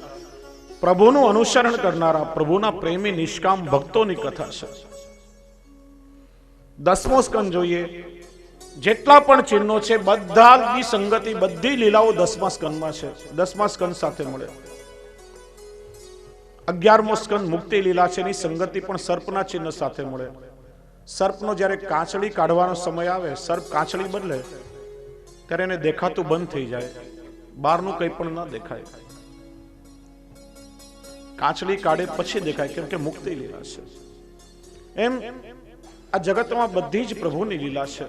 પ્રભુનું અનુસરણ કરનારા પ્રભુના પ્રેમી નિષ્કામ ભક્તોની કથા છે. દસમો સ્કંદ જોઈએ, જેટલા પણ ચિહ્નો છે બધાની સંગતિ, બધી લીલાઓ દસમા સ્કંદમાં છે. દસમા સ્કંદ સાથે મળે. 11મો સ્કંદ મુક્તિ લીલા છે, એની સંગતિ પણ સર્પના ચિહ્ન સાથે મળે. સર્પનો જ્યારે કાંચળી કાઢવાનો સમય આવે, સર્પ કાંચળી બદલે ત્યારે એને દેખાતું બંધ થઈ જાય, બહારનું કંઈ પણ ન દેખાય. કાંચળી કાઢે પછી દેખાય, કેમ કે મુક્તિ લીલા છે. એમ આ જગતમાં બધી જ પ્રભુની લીલા છે.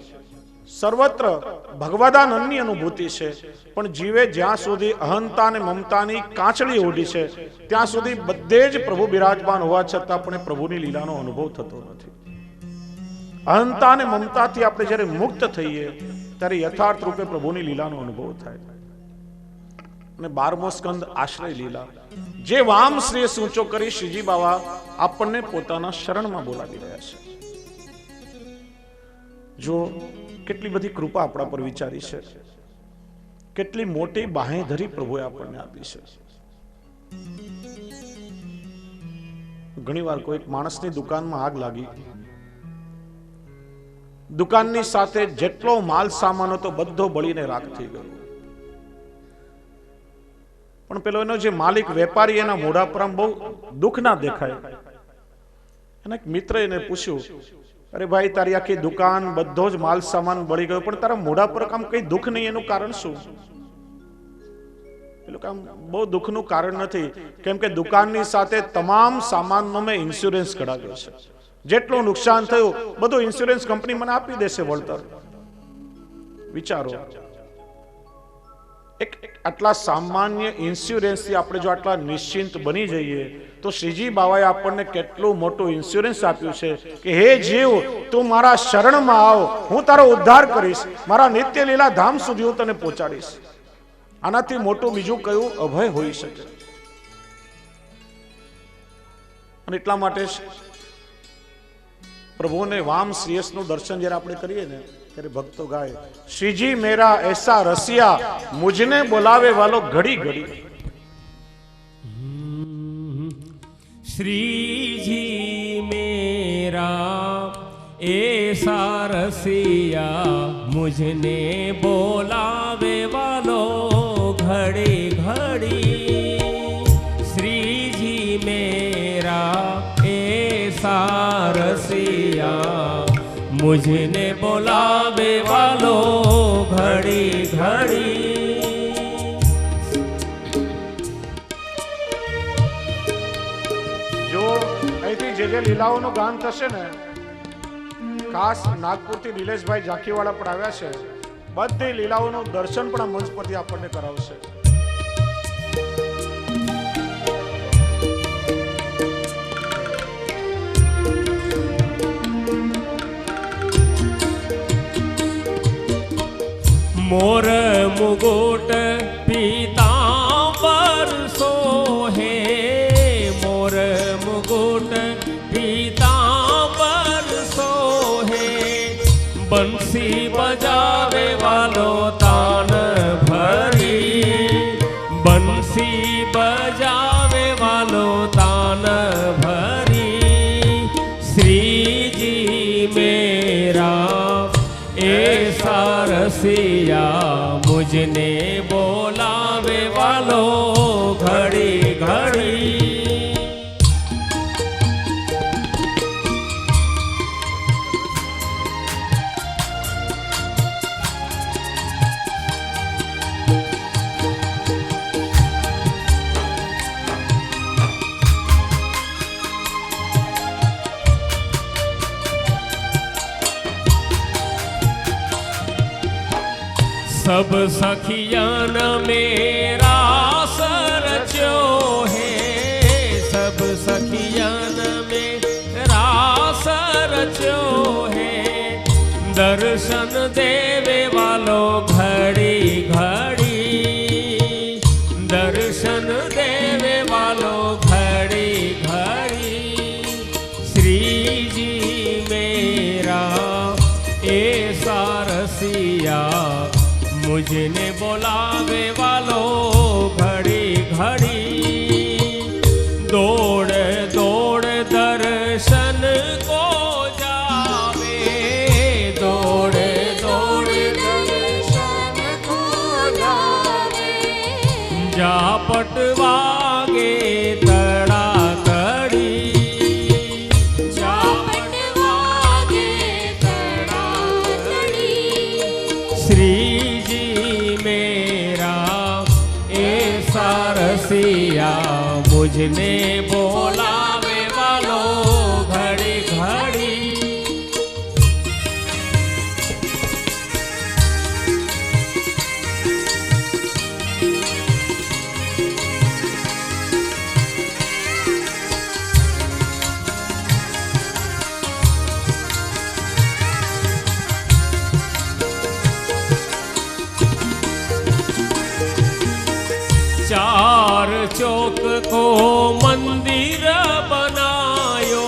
સર્વત્ર ભગવદાનંદની અનુભૂતિ છે, પણ જીવે જ્યાં સુધી અહંતા અને મમતાની કાંચળી ઓઢી છે ત્યાં સુધી બધે જ પ્રભુ બિરાજમાન હોવા છતાં પણ પ્રભુની લીલાનો અનુભવ થતો નથી. અહંતા અને મમતાથી આપણે જ્યારે મુક્ત થઈએ ત્યારે યથાર્થ રૂપે પ્રભુની લીલાનો અનુભવ થાય. અને 12મો સ્કંદ આશ્રય લીલા, જે વામ શ્રેય ઊંચો કરી શ્રીજી બાવા આપણને પોતાના શરણમાં બોલાવી રહ્યા છે. જો કેટલી બધી કૃપા આપણા પર વિચારી છે, કેટલી મોટી બાહેધરી પ્રભુએ આપણને આપી છે. ઘણી વાર કોઈ માણસની દુકાનમાં આગ લાગી, દુકાનની સાથે જેટલો માલ સામાન હતો બધો બળીને રાખ થઈ ગયો. પણ પેલો એનો જે માલિક વેપારી એના મોઢા પર આમ બહુ દુઃખ ના દેખાય. એના એક મિત્ર એને પૂછ્યું, અરે ભાઈ તારી આખી દુકાન બધો જ માલ સામાન બળી ગયો, પણ તારા મોઢા પર કામ કઈ દુઃખ નહીં, એનું કારણ શું? પેલું કામ બહુ દુઃખનું કારણ નથી, કેમ કે દુકાનની સાથે તમામ સામાનનો મેં ઇન્સ્યોરન્સ કઢાવ્યો છે. જેટલું નુકસાન થયું બધું ઇન્સ્યોરન્સ કંપની મને આપી દેશે વળતર. વિચારો, એક આટલા સામાન્ય ઇન્સ્યોરન્સ થી આપણે જો આટલા નિશ્ચિંત બની જઈએ તો શ્રીજી બાવાએ આપણને કેટલું મોટું ઇન્સ્યોરન્સ આપ્યું છે કે હે જીવ, તું મારા શરણમાં આવ, હું તારો ઉદ્ધાર કરીશ, મારા નિત્ય લીલા ધામ સુધી હું તને પહોંચાડીશ. આનાથી મોટું બીજું કયું અભય હોઈ શકે? અને એટલા માટે પ્રભુને વામ શ્રેયસનું દર્શન જ્યારે આપણે કરીએ ને ત્યારે ભક્તો ગાય, શ્રીજી મેરા એસા રસિયા, મુજને બોલાવે વાલો ઘડી ઘડી. श्रीजी मेरा ऐसा रसिया, मुझने बोलावे वालो घड़ी घड़ी. श्रीजी मेरा ऐसा रसिया, मुझने बोलावे वालो घड़ी घड़ी. અહીંથી જે લીલાઓનું ગાન થશે ને, ખાસ નાગપુરથી નિલેશભાઈ ઝાંખીવાળા પણ આવ્યા છે, બધી લીલાઓનું દર્શન પણ આ મંચ પરથી આપણને કરાવશે. मोर मुगुट पीतांबर सोहे, मोर मुगुट पीतांबर सोहे. बंसी बजावे वालो तान भरी, बंसी बजावे वालो तान भरी. श्रीजी मेरा ऐसा रसिया, मुझने बोलावे वालो घड़ी घड़ी. सब सखियन मेरा सरचो है, सब सखियन मेरा सरचो है. दर्शन देवे वालो घड़ी घड़ी, दर्शन देवे वालो घड़ी घड़ी. श्रीजी मेरा ऐसा रसिया, मुझने बोलावे वालो घड़ी घड़ी. दौड़ दौड़ दर्शन को जावे, दौड़ दौड़ दर्शन को जावे. जापट वागे तड़ा तड़ी, जापट वागे तड़ा तड़ी. श्रीजी मेरा ऐसा रसिया, मुझने बोलावे वालो घड़ी घड़ी. चार चौक को मंदिर बनायो,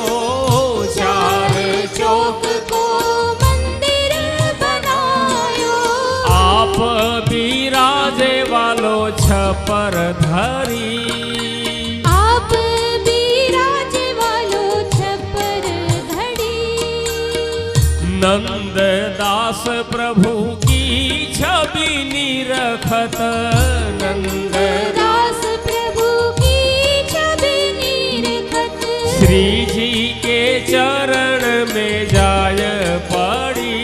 चार चौक को मंदिर बनायो, आप बिराजे वालो छपर धरी, आप बिराजे वालो छपर धड़ी, नंददास प्रभु की छवि निरखत, दास प्रभु की छवि निरखत, श्री जी के चरण में जाय पड़ी,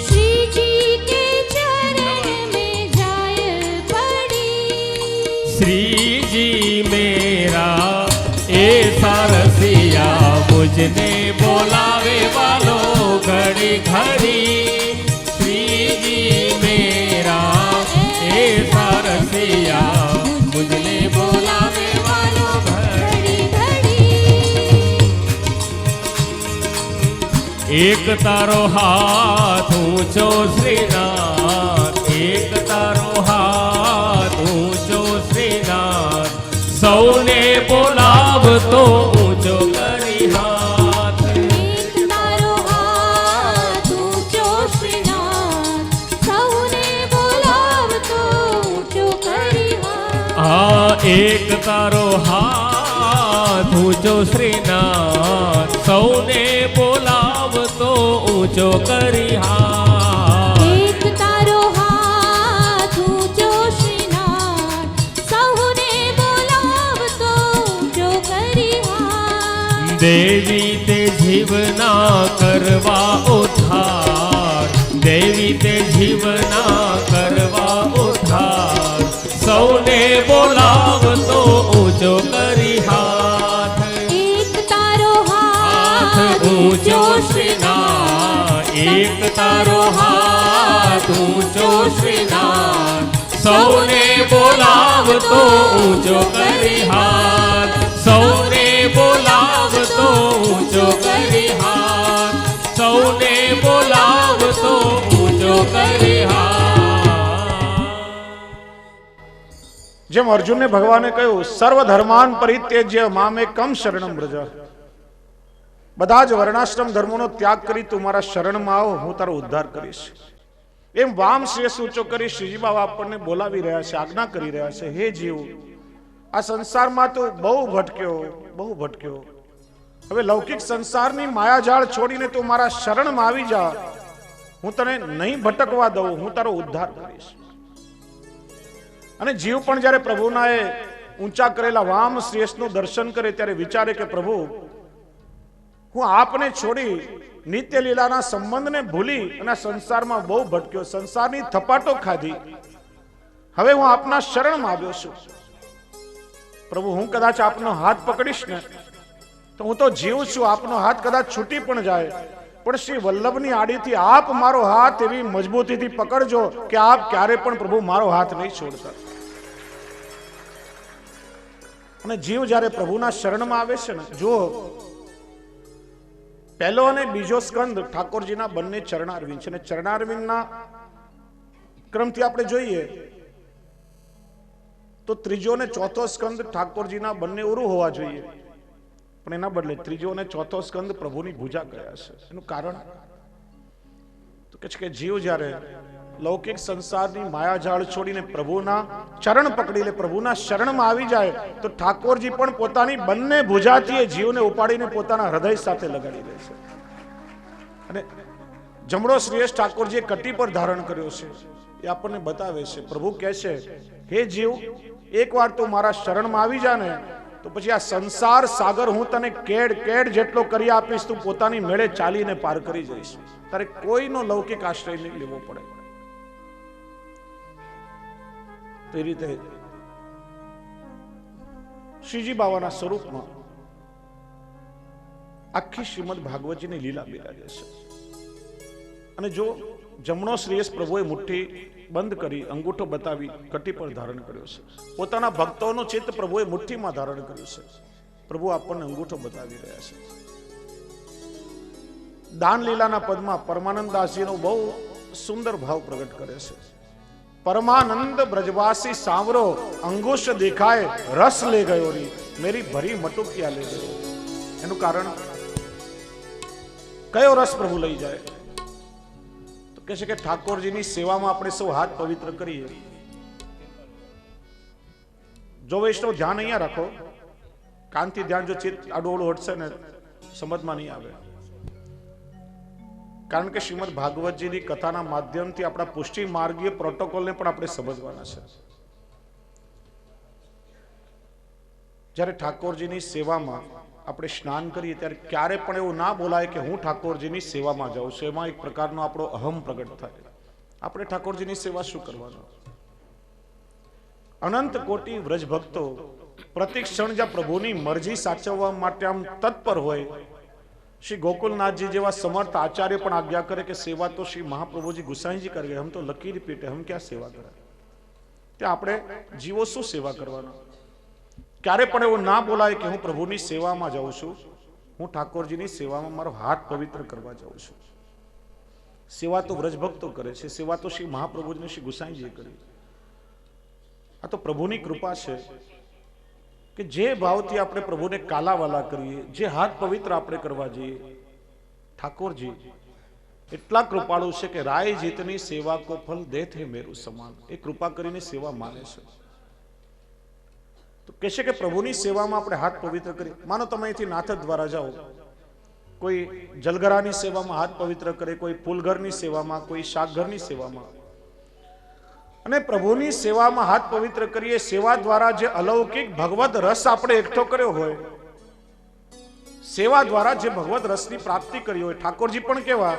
श्री जी के चरण में जाय पड़ी, श्री जी मेरा ऐसा रसिया मुझने बोलावे वालो घड़ी घड़ी, श्री जी मेरा ऐसा रसिया मुझने बोलावे वालो घड़ी घड़ी, एक तारो हाथ ऊंचो श्रीनाथ, एक तारो हाथ ऊंचो श्रीनाथ, सौने बोलाव तो ऊंचो करी हाथ, एक तारो हाथ ऊंचो श्रीनाथ, सौने बोलाव तो ऊंचो करी हाथ, एक तारो हाथ ऊंचो श्रीनाथ, सौने बोलाव तो ऊंचो करी हाथ, एक तारो हाथ ऊंचो श्रीनाथ, सौने बोलाव तो ऊंचो करी हाथ, देवी ते जीवना करवा उद्धार, देवी ते जीवना करवा उद्धार, सौने बोलाव तो ऊंचो करी हाथ, एक तारो हाथ ऊंचो श्रीनाथ, एक तारो हाथ ऊंचो श्रीनाथ, सौने बोलाव तो ऊंचो करी हाथ, सौने बोलाव तो ऊंचो करी हाथ, सौने बोलाव तो ऊंचो करी हाथ। જેમ અર્જુનને ભગવાને કહ્યું સર્વ ધર્માન પરિત્યજ્ય મામેકમ શરણમ વ્રજ, બધા જ વર્ણાશ્રમ ધર્મોનો ત્યાગ કરી તું મારા શરણમાં આવો, હું તારો ઉદ્ધાર કરીશ. એમ વામ શ્રેષ્ઠ ઊંચો કરી શ્રીજી બાબા આપણને બોલાવી રહ્યા છે, આજ્ઞા કરી રહ્યા છે, હે જીવ આ સંસારમાં તું બહુ ભટક્યો, હવે લૌકિક સંસારની માયાજાળ છોડીને તું મારા શરણમાં આવી જા, હું તને નહીં ભટકવા દઉં, હું તારો ઉદ્ધાર કરીશ. અને જીવ પણ જ્યારે પ્રભુના એ ઊંચા કરેલા વામ શ્રેષ્ઠનું દર્શન કરે ત્યારે વિચારે કે પ્રભુ હું આપને છોડી નિત્ય લીલાના સંબંધને ભૂલી અને સંસારમાં બહુ ભટક્યો, સંસારની થપાટો ખાધી, હવે હું આપના શરણમાં આવ્યો છું. પ્રભુ હું કદાચ આપનો હાથ પકડીશ ને તો હું તો જીવ છું, આપનો હાથ કદાચ છૂટી પણ જાય, પણ શ્રી વલ્લભની આડીથી આપ મારો હાથ એવી મજબૂતીથી પકડજો કે આપ ક્યારે પણ પ્રભુ મારો હાથ નહીં છોડતા. અને જીવ જ્યારે પ્રભુના શરણમાં આવે છે ને, જો પહેલો અને બીજો સ્કંદ ઠાકોરજીના બંને ચરણારવિંદ છે, અને ચરણારવિંદના ક્રમથી આપણે જોઈએ તો ત્રીજો અને ચોથો સ્કંદ ઠાકોરજીના બંને ઉરુ હોવા જોઈએ, પણ એના બદલે ત્રીજો અને ચોથો સ્કંદ પ્રભુની ભુજા ગયા છે. એનું કારણ તો કે છે કે જીવ જ્યારે લૌકિક સંસારની માયાજાળ છોડીને પ્રભુના ચરણ પકડી લે, પ્રભુના શરણમાં આવી જાય તો ઠાકોરજી પણ પોતાની બંને ભુજાથી એ જીવને ઉપાડીને પોતાના હૃદય સાથે લગાડી લે છે. અને જમણો શ્રેષ્ઠ ઠાકોરજીએ કટી પર ધારણ કર્યો છે, એ આપણને બતાવે છે. પ્રભુ કહે છે હે જીવ એકવાર તું મારા શરણમાં આવી જા ને તો પછી આ સંસાર સાગર હું તને કેડ કેડ જેટલો કરી આપીશ, તું પોતાની મેળે ચાલીને પાર કરી જઈશ, તારે કોઈનો લૌકિક આશ્રય નહીં લેવો પડે. તો એ રીતે શ્રીજી બાવાના સ્વરૂપમાં આખી શ્રીમદ ભાગવતજીની લીલા બિરાજે છે. અને જો જમણો શ્રેયસ પ્રભુએ મુઠ્ઠી બંધ કરી અંગૂઠો બતાવી કટી પર ધારણ કર્યો છે, પોતાના ભક્તોનો ચિત્ત પ્રભુએ મુઠ્ઠીમાં ધારણ કર્યું છે. પ્રભુ આપણને અંગૂઠો બતાવી રહ્યા છે. દાન લીલાના પદમાં પરમાનંદ દાસજીનો બહુ સુંદર ભાવ પ્રગટ કરે છે. परमानंद ब्रजवासी सांवरो अंगुश दिखाए रस ले गयो री मेरी भरी मटुकिया ले गयो। एनु कारण कयो रस प्रभु लई जाए तो कहे छे के ठाकुरजीनी सेवामां आपणे सौ हाथ पवित्र करीए। जो वैष्णव ध्यान अहींया राखो, कांति ध्यान जो चित्त आडोळું હટશે ને સમજમાં નહીં આવે। કારણ કે શ્રીમદ ભાગવતજીની કથાના માધ્યમથી આપણા પુષ્ટિ માર્ગીય પ્રોટોકોલને પણ આપણે સમજવાના છે। જ્યારે ઠાકોરજીની સેવામાં આપણે સ્નાન કરીએ ત્યારે ક્યારે પણ એવું ના બોલાય કે હું ઠાકોરજીની સેવામાં જાઉં છું। એમાં એક પ્રકારનો આપણો અહમ પ્રગટ થાય। આપણે ઠાકોરજીની સેવા શું કરવાનું? અનંત કોટી વ્રજ ભક્તો પ્રતિક્ષણ જ્યાં પ્રભુની મરજી સાચવવા માટે આમ તત્પર હોય, श्री गोकुलनाथ जी जेवा समर्थ आचार्य पण आज्ञा करे कि सेवा तो श्री महाप्रभु जी गुसाई जी कर गए, हम तो लकीर पीटे, हम क्या सेवा करे? त्या आपणे जीवो शू सेवा करवाना? क्यारे पण एवुं ना बोलाय कि हूँ प्रभुनी सेवामां जाऊं छुं, हूँ ठाकोरजीनी सेवामां मारो हाथ पवित्र करवा जाऊं छुं। सेवा तो व्रजभक्तो करे छे, सेवा तो श्री महाप्रभु ने श्री गुसाई जी करी। आ तो प्रभुनी कृपा छे कि जे भावथी आपणे प्रभुने कालावाला करीए, जे हाथ पवित्र आपणे करवा जईए, ठाकुरजी એટલા કૃપાળુ છે કે રાય જીતની સેવા કો ફલ દેત હે મેરુ સમાન। એ કૃપા કરીને સેવા માને છે। તો કહેશે કે પ્રભુની સેવામાં આપણે હાથ પવિત્ર કરી। માનો તમે અહીંથી નાથદ દ્વારા જાઓ, કોઈ જલગરાની સેવામાં હાથ પવિત્ર કરે, કોઈ ફૂલઘરની સેવામાં, કોઈ શાકઘરની સેવામાં, અને પ્રભુની સેવામાં હાથ પવિત્ર કરીએ। સેવા દ્વારા જે અલૌકિક ભગવદ રસ આપણે એકઠો કર્યો હોય, સેવા દ્વારા જે ભગવદ રસની પ્રાપ્તિ કરી હોય, ઠાકોરજી પણ કેવા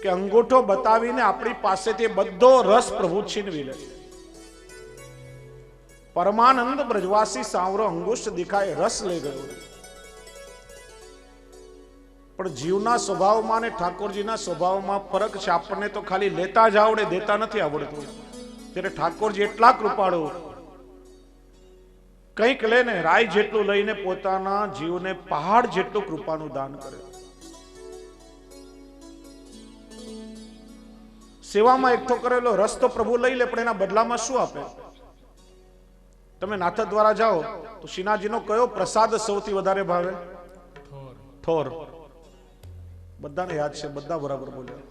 કે અંગૂઠો બતાવીને આપણી પાસેથી બધો રસ પ્રભુ છીનવી લે। પરમાનંદ બ્રજવાસી સાંવરો અંગુષ્ઠ દિખાય રસ લઈ ગયો। પણ જીવના સ્વભાવમાં ને ઠાકોરજીના સ્વભાવમાં ફરક છે। આપણને તો ખાલી લેતા જ આવડે, દેતા નથી આવડતું। ત્યારે ઠાકોરજી એટલા કૃપાળુ, કંઈક લઈને રાય જેટલું લઈને પોતાના જીવને પહાડ જેટલું કૃપાનું દાન કરે। સેવામાં એકઠો કરેલો રસ તો પ્રભુ લઈ લે, પણ એના બદલામાં શું આપે? તમે નાથદ દ્વારા જાઓ તો શ્રીનાથજીનો કયો પ્રસાદ સૌથી વધારે ભાવે? ઠોર। બધાને યાદ છે, બધા બરાબર બોલ્યા।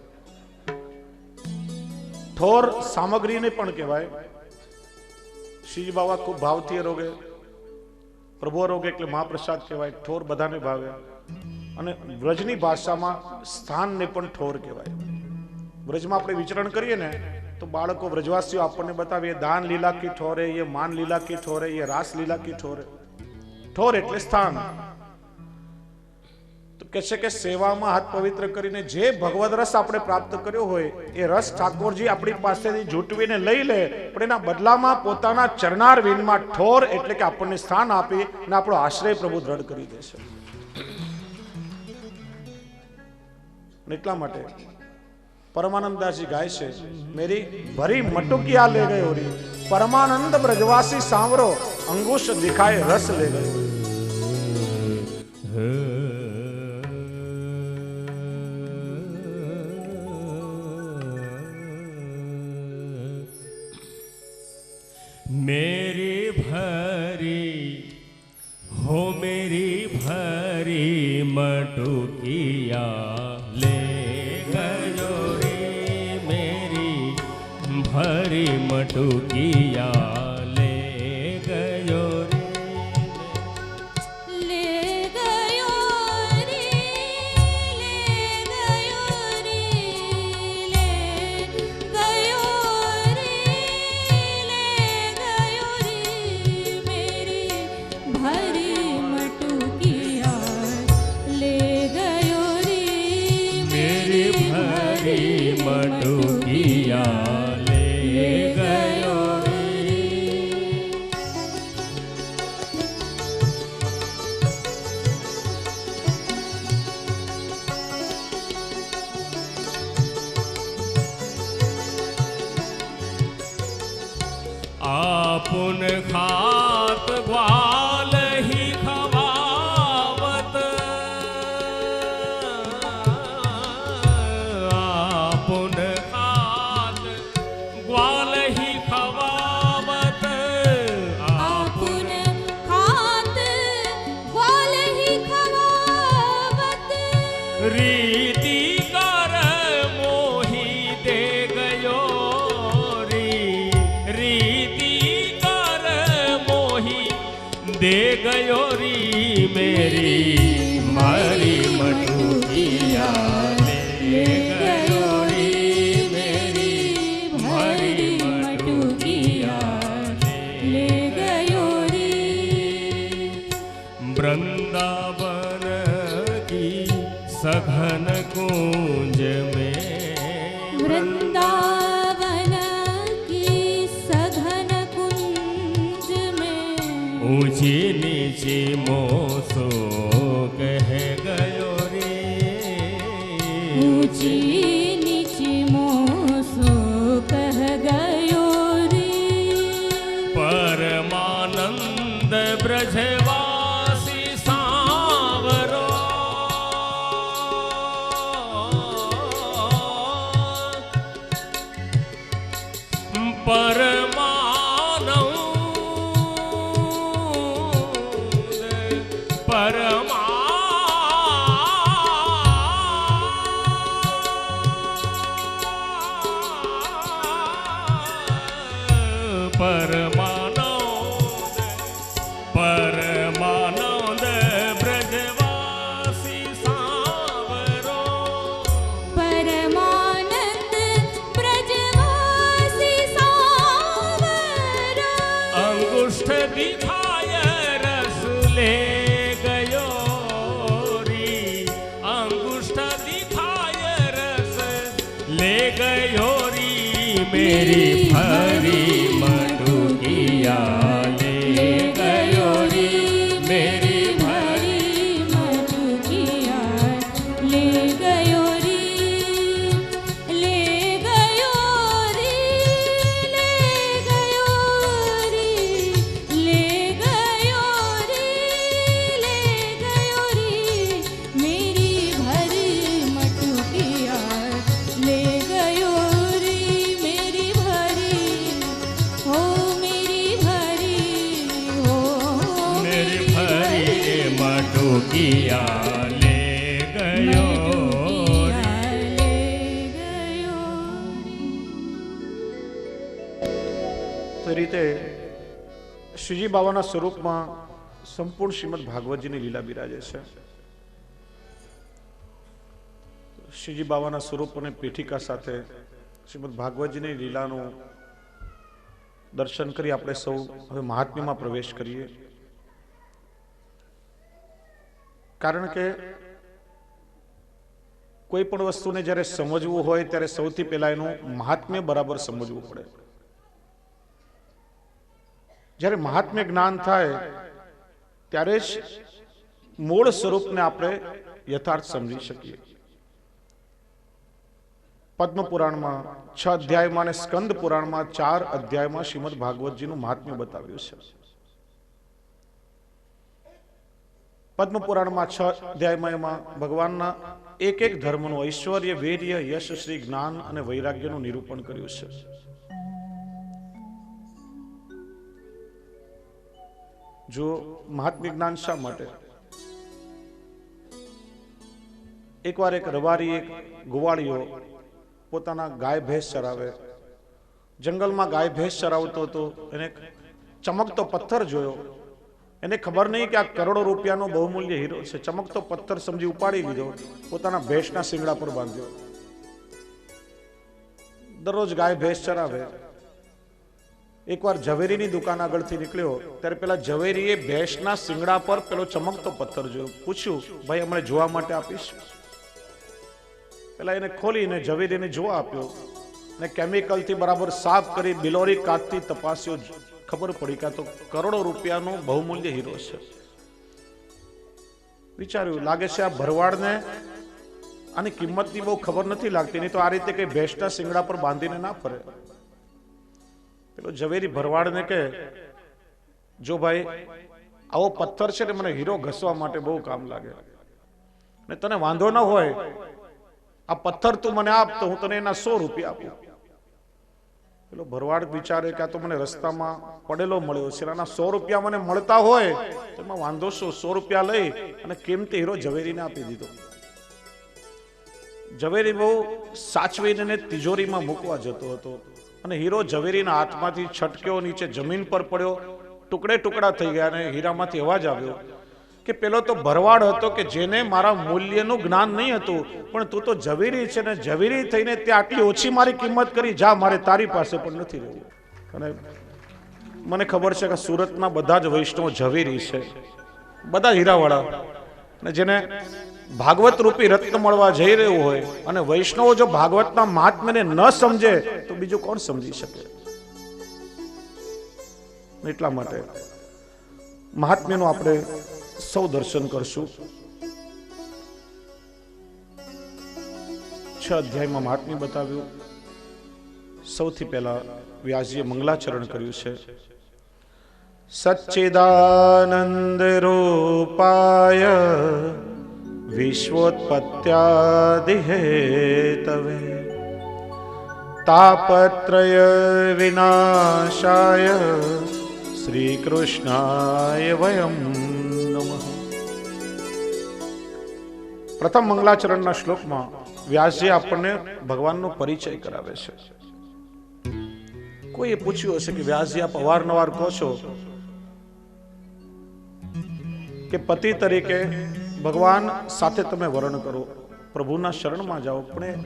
ઠોર સામગ્રીને પણ કહેવાય। શ્રીજી બાવા ખૂબ ભાવથી રોગે, પ્રભુ રોગે એટલે મહાપ્રસાદ કહેવાય। ઠોર બધાને ભાવે। અને વ્રજની ભાષામાં સ્થાનને પણ ઠોર કહેવાય। વ્રજમાં આપણે વિચરણ કરીએ ને તો બાળકો વ્રજવાસીઓ આપણને બતાવે, એ દાન લીલા કી ઠોરે, એ માન લીલા કી ઠોરે, એ રાસ લીલા કી ઠોરે। ઠોર એટલે સ્થાન। તો કહે છે કે સેવામાં હાથ પવિત્ર કરીને જે ભગવદ રસ આપણે પ્રાપ્ત કર્યો હોય, એ રસ ઠાકોરજી આપણી પાસેથી ઝૂંટવીને લઈ લે, પણ એના બદલામાં પોતાના ચરણાર વિનમાં ઠોર એટલે કે આપણને સ્થાન આપી અને આપણો આશ્રય પ્રભુ દ્રઢ કરી દેશે। એટલા માટે परमानंदास जी गाय से मेरी भरी मटुकिया ले गयो री, परमानंद ब्रजवासी सांवरो अंगुश दिखाए रस ले गयो। मेरी भरी हो मेरी भरी मटुकिया ले गयो रे, मेरी भरी मटुकिया ले गयो रे, ले गयो रे, ले गयो रे, ले गयो रे, ले गयो रे, मेरी भरी मटुकिया ले गयो रे, मेरी भरी मटुकिया ले गयो रे। दे गयो री मेरी मारी मटुकिया ले गयो री मेरी मारी मटुकिया ले गयो री वृंदावन की सघन कुंज में वृंदावन की सघन कुंज में ऊंची नीची मोसो कह गयो रे ऊंची नीची मोसो कह गयो रे परमानंद ब्रजवासी सांवरो परमानंद ब्रजवासी सांवरो परमानंद ब्रजवासी सांवरो अंगुष्ठ दिखाय रस ले गयो री अंगुष्ठ दिखाय रस ले गयो री मेरी भरी मटुकिया ले गयो री मेरी भरी मटुकिया ले गयो री ले गयो री ले गयो री ले गयो री ले गयो री मेरी भरी मटुकिया ले गयो री मेरी भरी हो मेरी भरी हो मेरी भरी मटुकिया ले गयो ले गयो તે રીતે શ્રીજી બાવાના સ્વરૂપમાં સંપૂર્ણ શ્રીમદ ભાગવતજીની લીલા બિરાજે છે. શ્રીજી બાવાના સ્વરૂપ અને પીઠિકા સાથે શ્રીમદ ભાગવતજીની લીલાનું દર્શન કરી આપણે સૌ હવે મહાત્મ્યમાં પ્રવેશ કરીએ. કારણ કે કોઈ પણ વસ્તુને જ્યારે સમજવું હોય ત્યારે સૌથી પહેલા એનું મહાત્મ્ય બરાબર સમજવું પડે. જ્યારે મહાત્મ્ય જ્ઞાન થાય ત્યારે જ મૂળ સ્વરૂપને આપણે યથાર્થ સમજી શકીએ. પદ્મ પુરાણમાં 6 અધ્યાયમાં અને સ્કંદ પુરાણમાં 4 અધ્યાયમાં શ્રીમદ ભાગવતજીનું મહાત્મ્ય બતાવ્યું છે. પદ્મ પુરાણમાં 6 અધ્યાયમાં એમાં ભગવાનના એક એક ધર્મનું ઐશ્વર્ય, વીર્ય, યશ, શ્રી, જ્ઞાન અને વૈરાગ્યનું નિરૂપણ કર્યું છે. જો મહાત્મ્ય જ્ઞાન શા માટે? એકવાર એક રવારી, એક ગોવાળીઓ પોતાના ગાય ભેંસ ચરાવે, જંગલમાં ગાય ભેંસ ચરાવતો હતો. એને ચમકતો પથ્થર જોયો. એને ખબર નહીં કે આ કરોડો રૂપિયાનો બહુમૂલ્ય હીરો છે. ચમકતો પથ્થર સમજી ઉપાડી લીધો, પોતાના ભેંસના શિંગડા પર બાંધ્યો. દરરોજ ગાય ભેંસ ચરાવે. એકવાર ઝવેરીની દુકાન આગળથી નીકળ્યો ત્યારે પેલા ઝવેરીએ ભેંસના શિંગડા પર પેલો ચમકતો પથ્થર જોયો. પૂછ્યું, ભાઈ અમને જોવા માટે આપીશ? પેલા એને ખોલીને ઝવેરીને જોવા આપ્યો ને કેમિકલથી બરાબર સાફ કરી બિલોરી કાચથી તપાસ્યો. ખબર પડી કે આ તો કરોડો રૂપિયાનો બહુમૂલ્ય હીરો છે. વિચાર્યું, લાગે છે આ ભરવાડને આની કિંમતની બહુ ખબર નથી લાગતી, નહીં તો આ રીતે કઈ ભેંસના શિંગડા પર બાંધીને ના ફરે. પેલો ઝવેરી ભરવાડને કે, જો ભાઈ આવો પથ્થર છે ને મને હીરો ઘસવા માટે બહુ કામ લાગે, ને તને વાંધો ન હોય આ પથ્થર તું મને આપ તો હું તને એના 100 રૂપિયા આપું. પેલો ભરવાડ વિચારે કે આ તો મને રસ્તામાં પડેલો મળ્યો છે, એના 100 રૂપિયા મને મળતા હોય તો એમાં વાંધો શું? 100 રૂપિયા લઈ અને કિંમતી હીરો ઝવેરીને આપી દીધો. ઝવેરી બહુ સાચવીને તિજોરીમાં મૂકવા જતો હતો અને હીરો ઝવેરીના હાથમાંથી છટક્યો, નીચે જમીન પર પડ્યો ટુકડે ટુકડા થઈ ગયા અને હીરામાંથી અવાજ આવ્યો કે પેલો તો ભરવાડ હતો કે જેને મારા મૂલ્યનું જ્ઞાન નહીં હતું, પણ તું તો ઝવેરી છે ને ઝવેરી થઈને ત્યાં આટલી ઓછી મારી કિંમત કરી, જા મારે તારી પાસે પણ નથી રહેવું. અને મને ખબર છે કે સુરતના બધા જ વૈષ્ણવ ઝવેરી છે, બધા હીરાવાળા, અને જેને ભાગવત રૂપી રત્ન મળવા જઈ રહ્યું હોય અને વૈષ્ણવો જો ભાગવતના મહાત્મ્યને ન સમજે તો બીજું કોણ સમજી શકે. એટલા માટે મહાત્મ્યનું આપણે સૌ દર્શન કરશું. 6 અધ્યાયમાં મહાત્મ્ય બતાવ્યું. સૌથી પહેલા વ્યાસજીએ મંગલાચરણ કર્યું છે. સચ્ચિદાનંદ રૂપાય વિશ્વોત્પત્યાદિ હેતવે તાપત્રય વિનાશાય શ્રી કૃષ્ણાય વયમ નમઃ. પ્રથમ મંગલાચરણના શ્લોકમાં વ્યાસજી આપણને ભગવાનનો પરિચય કરાવે છે. કોઈએ પૂછ્યું હશે કે વ્યાસજી આપ અવારનવાર કહો છો કે પતિ તરીકે ભગવાન સાથે તમે વર્ણન કરો, પ્રભુના શરણમાં જાઓ, પણ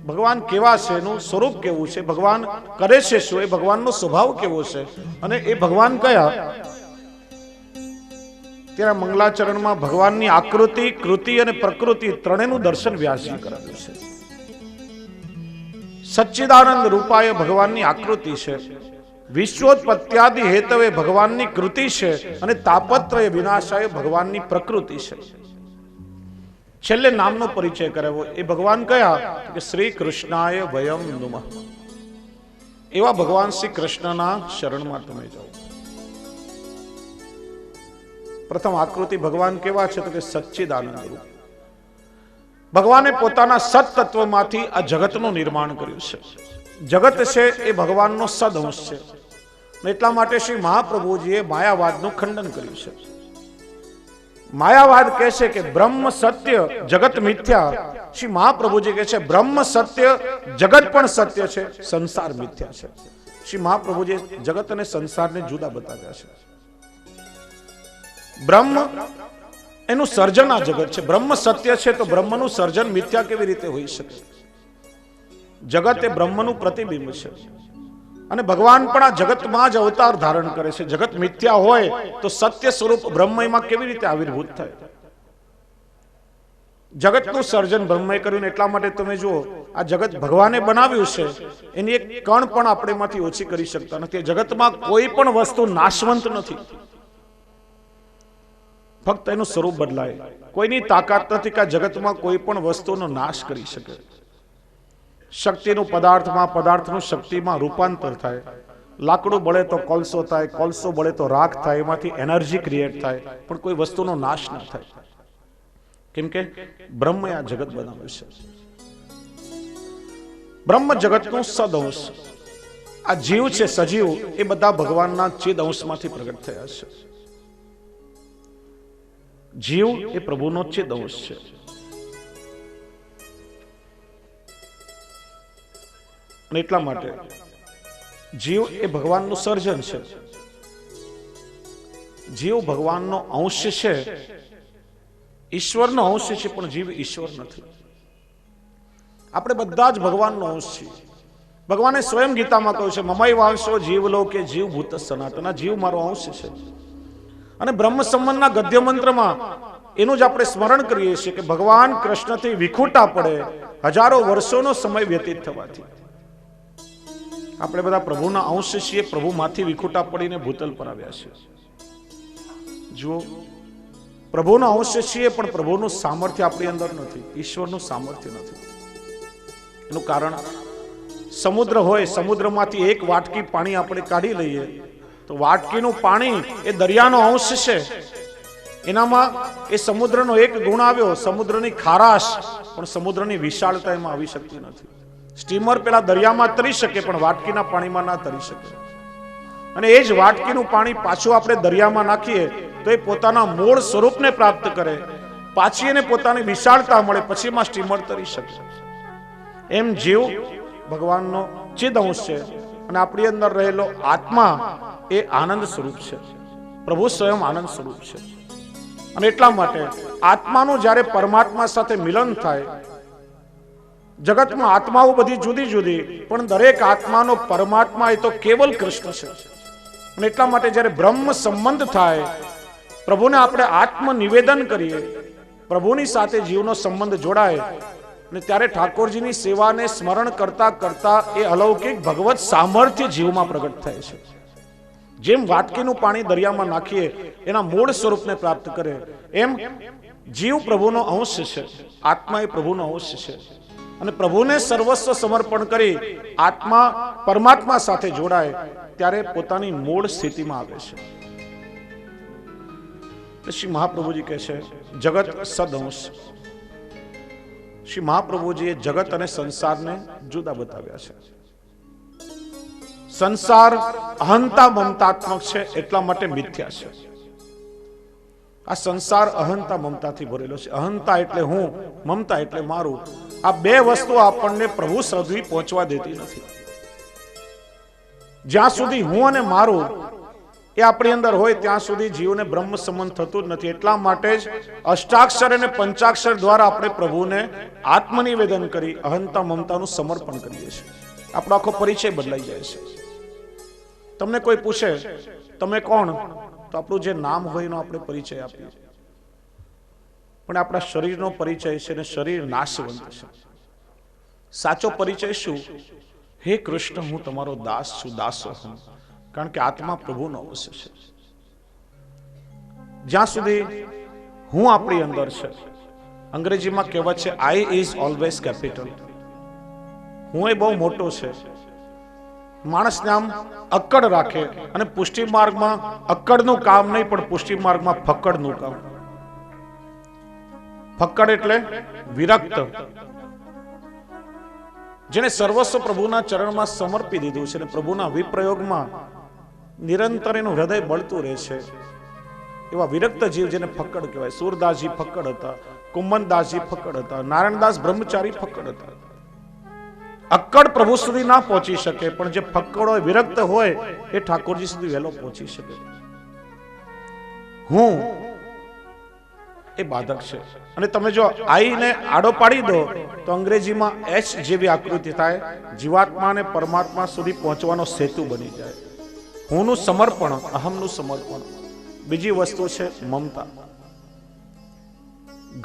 ભગવાન કેવા છે, એનું સ્વરૂપ કેવું છે, ભગવાન કરે છે શું, એ ભગવાનનો સ્વભાવ કેવો છે અને એ ભગવાન કયા. ત્યાં મંગલાચરણમાં ભગવાનની આકૃતિ, કૃતિ અને પ્રકૃતિ ત્રણેયનું દર્શન વ્યાસજી કરાવ્યું છે. સચ્ચિદાનંદ રૂપાય ભગવાનની આકૃતિ છે, વિશ્વોત્પત્યાદિ હેતવે ભગવાનની કૃતિ છે અને તાપત્રય વિનાશાય ભગવાનની પ્રકૃતિ છે. છેલ્લે નામનો પરિચય કરાવ્યો. એ ભગવાન કયા કે શ્રી કૃષ્ણાય વયમ નમઃ. એવા ભગવાન શ્રી કૃષ્ણના શરણમાં તમે જાઓ. પ્રથમ આકૃતિ ભગવાન કેવા છે તો કે સચ્ચિદાનંદ રૂપ. ભગવાને પોતાના સત તત્વમાંથી આ જગતનું નિર્માણ કર્યું છે. જગત છે એ ભગવાનનો સદઅંશ છે. એટલા માટે શ્રી મહાપ્રભુજીએ માયાવાદનું ખંડન કર્યું છે. માયાવાદ કહે છે કે બ્રહ્મ સત્ય જગત મિથ્યા. શ્રી મહાપ્રભુજી કહે છે બ્રહ્મ સત્ય જગત પણ સત્ય છે, સંસાર મિથ્યા છે. શ્રી મહાપ્રભુજી જગત અને સંસારને જુદા બતાવ્યા છે. બ્રહ્મ એનું સર્જન આ જગત છે. બ્રહ્મ સત્ય છે તો બ્રહ્મનું સર્જન મિથ્યા કેવી રીતે હોઈ શકે? જગત એ બ્રહ્મનું પ્રતિબિંબ છે અને ભગવાન પણ આ જગતમાં જ અવતાર ધારણ કરે છે. જગત મિથ્યા હોય તો સત્ય સ્વરૂપ બ્રહ્મ એમાં કેવી રીતે આવિર્ભૂત થાય? જગતનું સર્જન બ્રહ્મએ કર્યું. એટલા માટે તમે જુઓ આ જગત ભગવાને બનાવ્યું છે, એની એક કણ પણ આપણે એમાંથી ઓછી કરી શકતા નથી. જગતમાં કોઈ પણ વસ્તુ નાશવંત નથી, ફક્ત એનું સ્વરૂપ બદલાય. કોઈની તાકાત નથી કે આ જગતમાં કોઈ પણ વસ્તુનો નાશ કરી શકે. શક્તિનું પદાર્થમાં, પદાર્થનું શક્તિમાં રૂપાંતર થાય. લાકડું બળે તો કોલસો થાય, કોલસો બળે તો રાખ થાય, એમાંથી એનર્જી ક્રિએટ થાય, પણ કોઈ વસ્તુનો નાશ ના થાય. કેમ કે બ્રહ્મે આ જગત બનાવ્યું છે. બ્રહ્મ જગતનું સદઅંશ. આ જીવ છે સજીવ, એ બધા ભગવાનના ચિદ અંશમાંથી પ્રગટ થયા છે. જીવ એ પ્રભુનો ચિદ અંશ છે. અને એટલા માટે જીવ એ ભગવાનનું સર્જન છે. જીવ ભગવાનનો અંશ છે, ઈશ્વરનો અંશ છે, પણ જીવ ઈશ્વર નથી. આપણે બધા જ ભગવાનનો અંશ છીએ. ભગવાને સ્વયં ગીતામાં કહ્યું છે મમૈ વાંશો જીવલોકે જીવ ભૂત સનાતન. જીવ મારો અંશ છે. અને બ્રહ્મ સંબંધના ગદ્ય મંત્રમાં એનું જ આપણે સ્મરણ કરીએ છીએ કે ભગવાન કૃષ્ણથી વિખૂટા પડે હજારો વર્ષોનો સમય વ્યતીત થવાથી. આપણે બધા પ્રભુના અંશ છીએ, પ્રભુમાંથી વિખૂટા પડીને ભૂતલ પર આવ્યા છીએ. જુઓ, પ્રભુના અંશ છીએ પણ પ્રભુનું સામર્થ્ય આપણી અંદર નથી, ઈશ્વરનું સામર્થ્ય નથી. એનું કારણ સમુદ્ર હોય, સમુદ્રમાંથી એક વાટકી પાણી આપણે કાઢી લઈએ તો વાટકીનું પાણી એ દરિયાનો અંશ છે. એનામાં એ સમુદ્રનો એક ગુણ આવ્યો, સમુદ્રની ખારાશ, પણ સમુદ્રની વિશાળતા એમાં આવી શકતી નથી. સ્ટીમર પેલા દરિયામાં તરી શકે પણ વાટકીના પાણીમાં ના તરી શકે. અને એ જ વાટકીનું પાણી પાછું આપણે દરિયામાં નાખીએ તો એ પોતાના મૂળ સ્વરૂપને પ્રાપ્ત કરે, પાછી એને પોતાની વિશાળતા મળે, પછી એમાં સ્ટીમર તરી શકે. એમ જીવ ભગવાનનો ચિદ અંશ છે અને આપણી અંદર રહેલો આત્મા એ આનંદ સ્વરૂપ છે. પ્રભુ સ્વયં આનંદ સ્વરૂપ છે. અને એટલા માટે આત્માનું જ્યારે પરમાત્મા સાથે મિલન થાય, જગતમાં આત્માઓ બધી જુદી જુદી, પણ દરેક આત્માનો પરમાત્મા એ તો કેવલ કૃષ્ણ છે. અને એટલા માટે જ્યારે બ્રહ્મ સંબંધ થાય, પ્રભુને આપણે આત્મ નિવેદન કરીએ, પ્રભુની સાથે જીવનો સંબંધ જોડાય, અને ત્યારે ઠાકોરજીની સેવાને સ્મરણ કરતા કરતા એ અલૌકિક ભગવત સામર્થ્ય જીવમાં પ્રગટ થાય છે. જેમ વાટકીનું પાણી દરિયામાં નાખીએ એના મૂળ સ્વરૂપને પ્રાપ્ત કરે, એમ જીવ પ્રભુનો અંશ છે, આત્મા એ પ્રભુનો અંશ છે. અને પ્રભુને સર્વસ્વ સમર્પણ કરી આત્મા પરમાત્મા સાથે જોડાય ત્યારે પોતાની મૂળ સ્થિતિમાં આવે છે. શ્રી મહાપ્રભુજી કહે છે જગત સદઅંશ. શ્રી મહાપ્રભુજીએ જગત અને સંસારને જુદા બતાવ્યા છે. સંસાર અહંતા મમતાત્મક છે, એટલા માટે મિથ્યા છે. આ સંસાર અહંતા મમતાથી ભરેલો છે. અહંતા એટલે હું, મમતા એટલે મારું. આ બે વસ્તુ આપણને પ્રભુ સુધી પહોંચવા દેતી નથી. જ્યાં સુધી હું અને મારું એ આપણી અંદર હોય ત્યાં સુધી જીવને બ્રહ્મ સંબંધ થતું જ નથી. એટલા માટે જ અષ્ટાક્ષર અને પંચાક્ષર દ્વારા આપણે પ્રભુને આત્મનિવેદન કરી અહંતા મમતાનું સમર્પણ કરીએ છીએ. આપણો આખો પરિચય બદલાઈ જાય છે. તમને કોઈ પૂછે તમે કોણ, તો આપણું જે નામ હોય એનો આપણે પરિચય આપીએ, પણ આપણા શરીરનો પરિચય છે ને શરીર નાશવંત છે. સાચો પરિચય શું? હે કૃષ્ણ, હું તમારો દાસ છું, દાસોહમ. કારણ કે આત્મા પ્રભુનો અંશ છે. જ્યાં સુધી હું આપણી અંદર છે, અંગ્રેજીમાં કહેવત છે આઈ ઇઝ ઓલવેઝ કેપિટલ. હું એ બહુ મોટો છે. માણસને આમ અક્કડ રાખે, અને પુષ્ટિ માર્ગમાં અક્કડનું કામ નહીં, પણ પુષ્ટિ માર્ગમાં ફક્કડનું કામ. ફક્કડ એટલે વિરક્ત, જેને સર્વસ્વ પ્રભુના ચરણમાં સમર્પી દીધું છે અને પ્રભુના વિપ્રયોગમાં નિરંતર એનું હૃદય બળતું રહે છે, એવા વિરક્ત જીવ જેને ફક્કડ કહેવાય. સુરદાસજી ફક્કડ હતા, કુંભનદાસજી ફક્કડ હતા, નારાયણદાસ બ્રહ્મચારી ફક્કડ હતા. અક્કડ પ્રભુ સુધી ના પહોંચી શકે, પણ જે ફક્કડ હોય, વિરક્ત હોય, એ ઠાકોરજી સુધી વહેલો પહોંચી શકે. હું એ બાધક છે. અને તમે જો આઈને આડો પાડી દો તો અંગ્રેજીમાં એચ જેવી આકૃતિ થાય, જીવાત્મા અને પરમાત્મા સુધી પહોંચવાનો સેતુ બની જાય. હુંનું સમર્પણ, અહમનું સમર્પણ. બીજી વસ્તુ છે મમતા.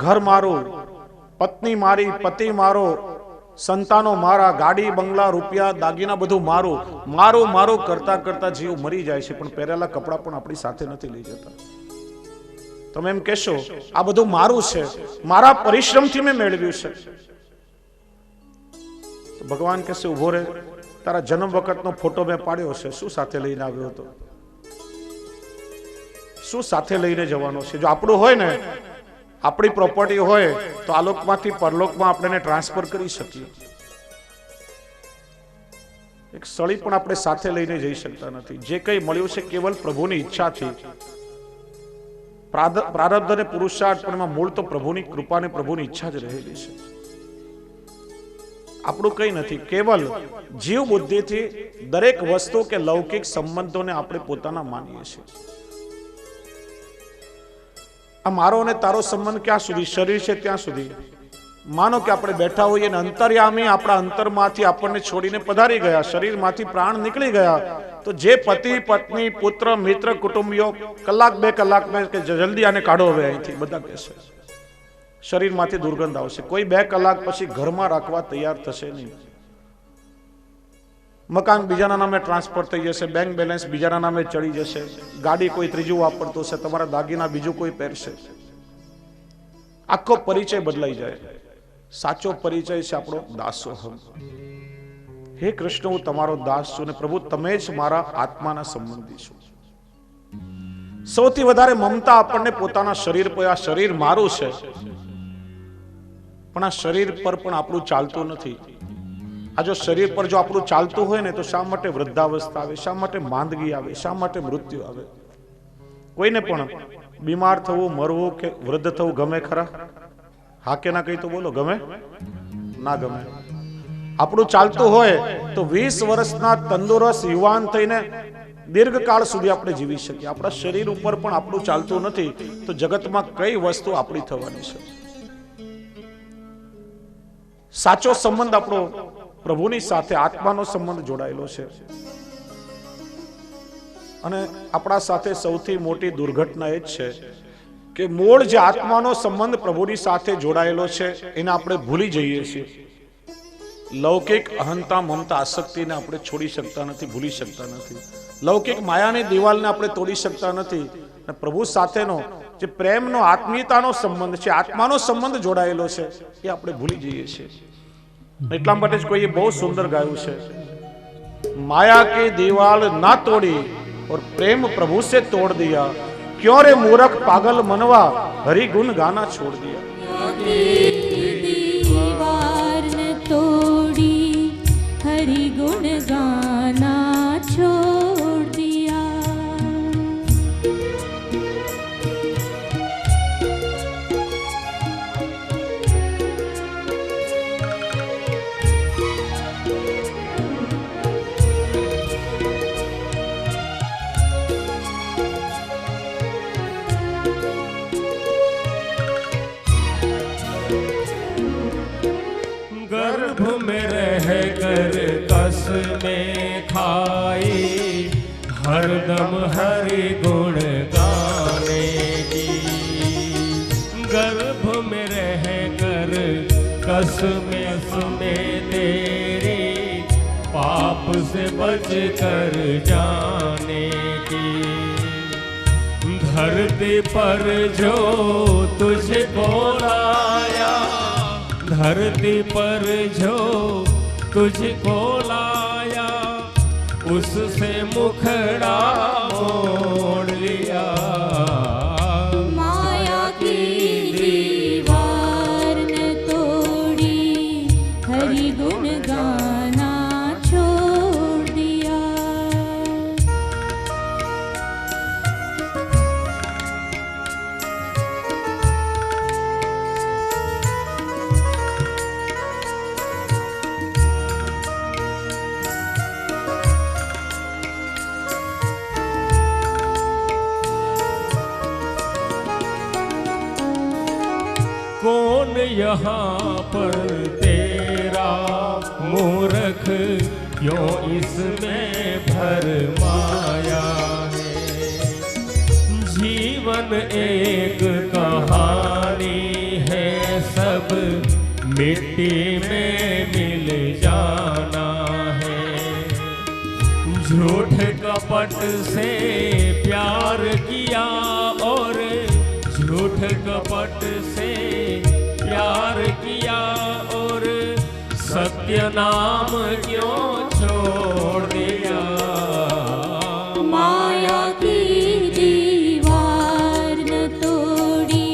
ઘર મારું, પત્ની મારી, પતિ મારો, સંતાનો મારા, ગાડી બંગલા રૂપિયા દાગીના બધું મારું મારું મારું કરતા કરતા જીવ મરી જાય છે, પણ પહેરેલા કપડાં પણ આપણી સાથે નથી લઈ જતા. તમે એમ કહેશો આ બધું મારું છે, મારા પરિશ્રમથી મેં મેળવ્યું છે. તો ભગવાન કહેશે ઉભો રહે, તારા જન્મ વખતનો ફોટો મેં પાડ્યો છે, શું સાથે લઈને આવ્યો હતો? શું સાથે લઈને જવાનો છે? જો આપણું હોય ને, આપણી પ્રોપર્ટી હોય, તો આલોકમાંથી પરલોકમાં આપણે ટ્રાન્સફર કરી શકીએ. એક સળી પણ આપણે સાથે લઈને જઈ શકતા નથી. જે કંઈ મળ્યું છે કેવલ પ્રભુની ઈચ્છાથી. પ્રારબ્ધ અને પુરુષાર્થ, પણ એમાં મૂળ તો પ્રભુની કૃપા અને પ્રભુની ઈચ્છા જ રહેલી છે. આપણું કંઈ નથી, કેવલ જીવ બુદ્ધિથી દરેક વસ્તુ કે લૌકિક સંબંધોને આપણે પોતાના માનીએ છીએ. આ મારો અને તારો સંબંધ ક્યાં સુધી? શરીર છે ત્યાં સુધી. માનો કે આપણે બેઠા હોઈએ અને અંતર્યામી આપણા અંતરમાંથી આપણને છોડીને પધારી ગયા, શરીરમાંથી પ્રાણ નીકળી ગયા, તો જે પતિ પત્ની પુત્ર મિત્ર કુટુંબીઓ કલાક બે કલાક કે જલ્દી આને કાઢો હવે અહીંથી, બધા કહેશે. શરીરમાંથી દુર્ગંધ આવશે. કોઈ 2 કલાક પછી ઘરમાં રાખવા તૈયાર થશે નહીં. મકાન બીજાના નામે ટ્રાન્સફર થઈ જશે, બેંક બેલેન્સ બીજાના નામે ચડી જશે, ગાડી કોઈ ત્રીજું વાપરતો હશે, તમારા દાગીના બીજું કોઈ પહેરશે. આખો પરિચય બદલાઈ જાય. સાચો પરિચય છે આપણો દાસોહમ. હે કૃષ્ણ, હું તમારો દાસ છું ને પ્રભુ તમે જ મારા આત્માના સંબંધી છો. સૌથી વધારે મમતા આપણને પોતાના શરીર પર. આ શરીર મારું છે, પણ આ શરીર પર પણ આપણું ચાલતું નથી. આ જો શરીર પર જો આપણું ચાલતું હોય ને, તો શા માટે વૃદ્ધાવસ્થા આવે, શા માટે માંદગી આવે, શા માટે મૃત્યુ આવે? કોઈને પણ બીમાર થવું, મરવું કે વૃદ્ધ થવું ગમે ખરા? હા કે ના? કઈ તો બોલો, ગમે ના ગમે? આપણું ચાલતું હોય તો 20 વર્ષના તંદુરસ્ત યુવાન થઈને દીર્ઘકાળ સુધી આપણે જીવી શકીએ. આપણા શરીર ઉપર પણ આપણું ચાલતું નથી તો જગતમાં કઈ વસ્તુ આપણી થવાની છે? સાચો સંબંધ આપણો પ્રભુની સાથે આત્માનો સંબંધ જોડાયેલો છે. અને આપણા સાથે સૌથી મોટી દુર્ઘટના એ જ છે કે મૂળ જે આત્માનો સંબંધ પ્રભુની સાથે જોડાયેલો છે એને આપણે ભૂલી જઈએ છીએ. લૌકિક અહંતા મમતા આસક્તિને આપણે છોડી શકતા નથી, ભૂલી શકતા નથી. લૌકિક માયાની દિવાલને આપણે તોડી શકતા નથી. અને પ્રભુ સાથેનો જે પ્રેમનો આત્મીયતાનો સંબંધ છે, આત્માનો સંબંધ જોડાયેલો છે એ આપણે ભૂલી જઈએ છીએ. એટલા માટે જ કોઈએ બહુ સુંદર ગાયું છે, માયા की दीवाल ना तोड़ी और प्रेम प्रभु से तोड़ दिया, क्यों रे मूर्ख पागल मनवा हरि गुण गाना छोड़ दिया. दीवार न तोड़ी हरि गुण गाना छोड़ दिया. गर्भ में रह कर कस में खाई, हरदम हरि गुण गाने की. गर्भ में रह कर कस में तेरी, पाप से बच कर जाने की. धरती पर जो तुझको लाया, धरती पर जो तुझको लाया, उससे मुखड़ा मोड़ लिया. माया की दीवार न तोड़ी हरि गुण गाना छोड़ दिया. कौन यहाँ पर तेरा मूर्ख, क्यों इसमें भरमाया है. जीवन एक कहानी है, सब मिट्टी में मिल जाना है. झूठ कपट से प्यार किया और झूठ कपट से प्यार किया, और सत्य नाम क्यों छोड़ दिया. माया की दीवार न तोड़ी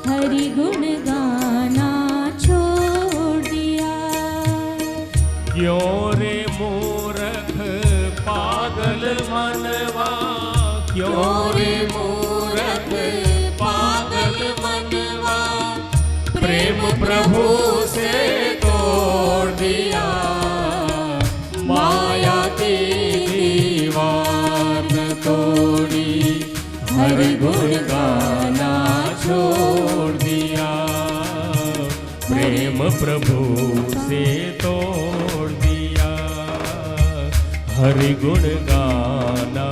हरि गुण गाना छोड़ दिया. क्यों रे मूर्ख पागल मनवा, क्यों रे मूर्ख पागल मनवा, प्रेम प्रभु से तोड़ दिया. माया की दीवार न तोड़ी हरि गुण गाना छोड़ दिया. प्रेम प्रभु से तोड़ दिया, हरि गुण गाना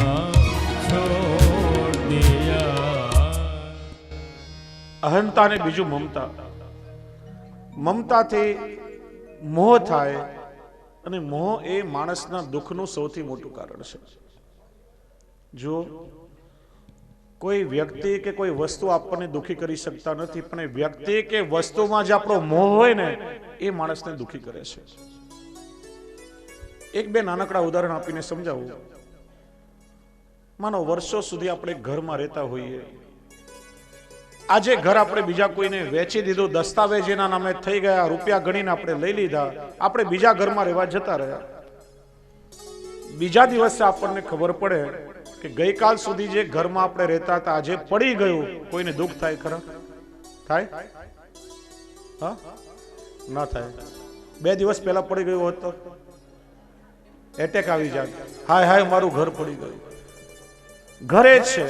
छोड़ दिया. અહંતા ને બીજું મમતા. મમતાથી મોહ થાય અને મોહ એ માણસના દુઃખનું સૌથી મોટું કારણ છે. જો કોઈ વ્યક્તિ કે કોઈ વસ્તુ આપણને દુઃખી કરી શકતા નથી, પણ એ વ્યક્તિ કે વસ્તુમાં જે આપણો મોહ હોય ને એ માણસને દુઃખી કરે છે. એક બે નાનકડા ઉદાહરણ આપીને સમજાવું. માનો વર્ષો સુધી આપણે ઘરમાં રહેતા હોઈએ, આજે ઘર આપણે બીજા કોઈને વેચી દીધું, દસ્તાવેજ એના નામે થઈ ગયા, રૂપિયા ગણીને આપણે લઈ લીધા, આપણે બીજા ઘરમાં રહેવા જતા રહ્યા. બીજા દિવસે આપણને ખબર પડે કે ગઈકાલ સુધી જે ઘરમાં આપણે રહેતા હતા આજે પડી ગયું. કોઈને દુઃખ થાય ખરા? થાય? હા, ના થાય. 2 દિવસ પહેલા પડી ગયું હોત તો એટેક આવી જાય, હાય હાય મારું ઘર પડી ગયું. ઘરે જ છે,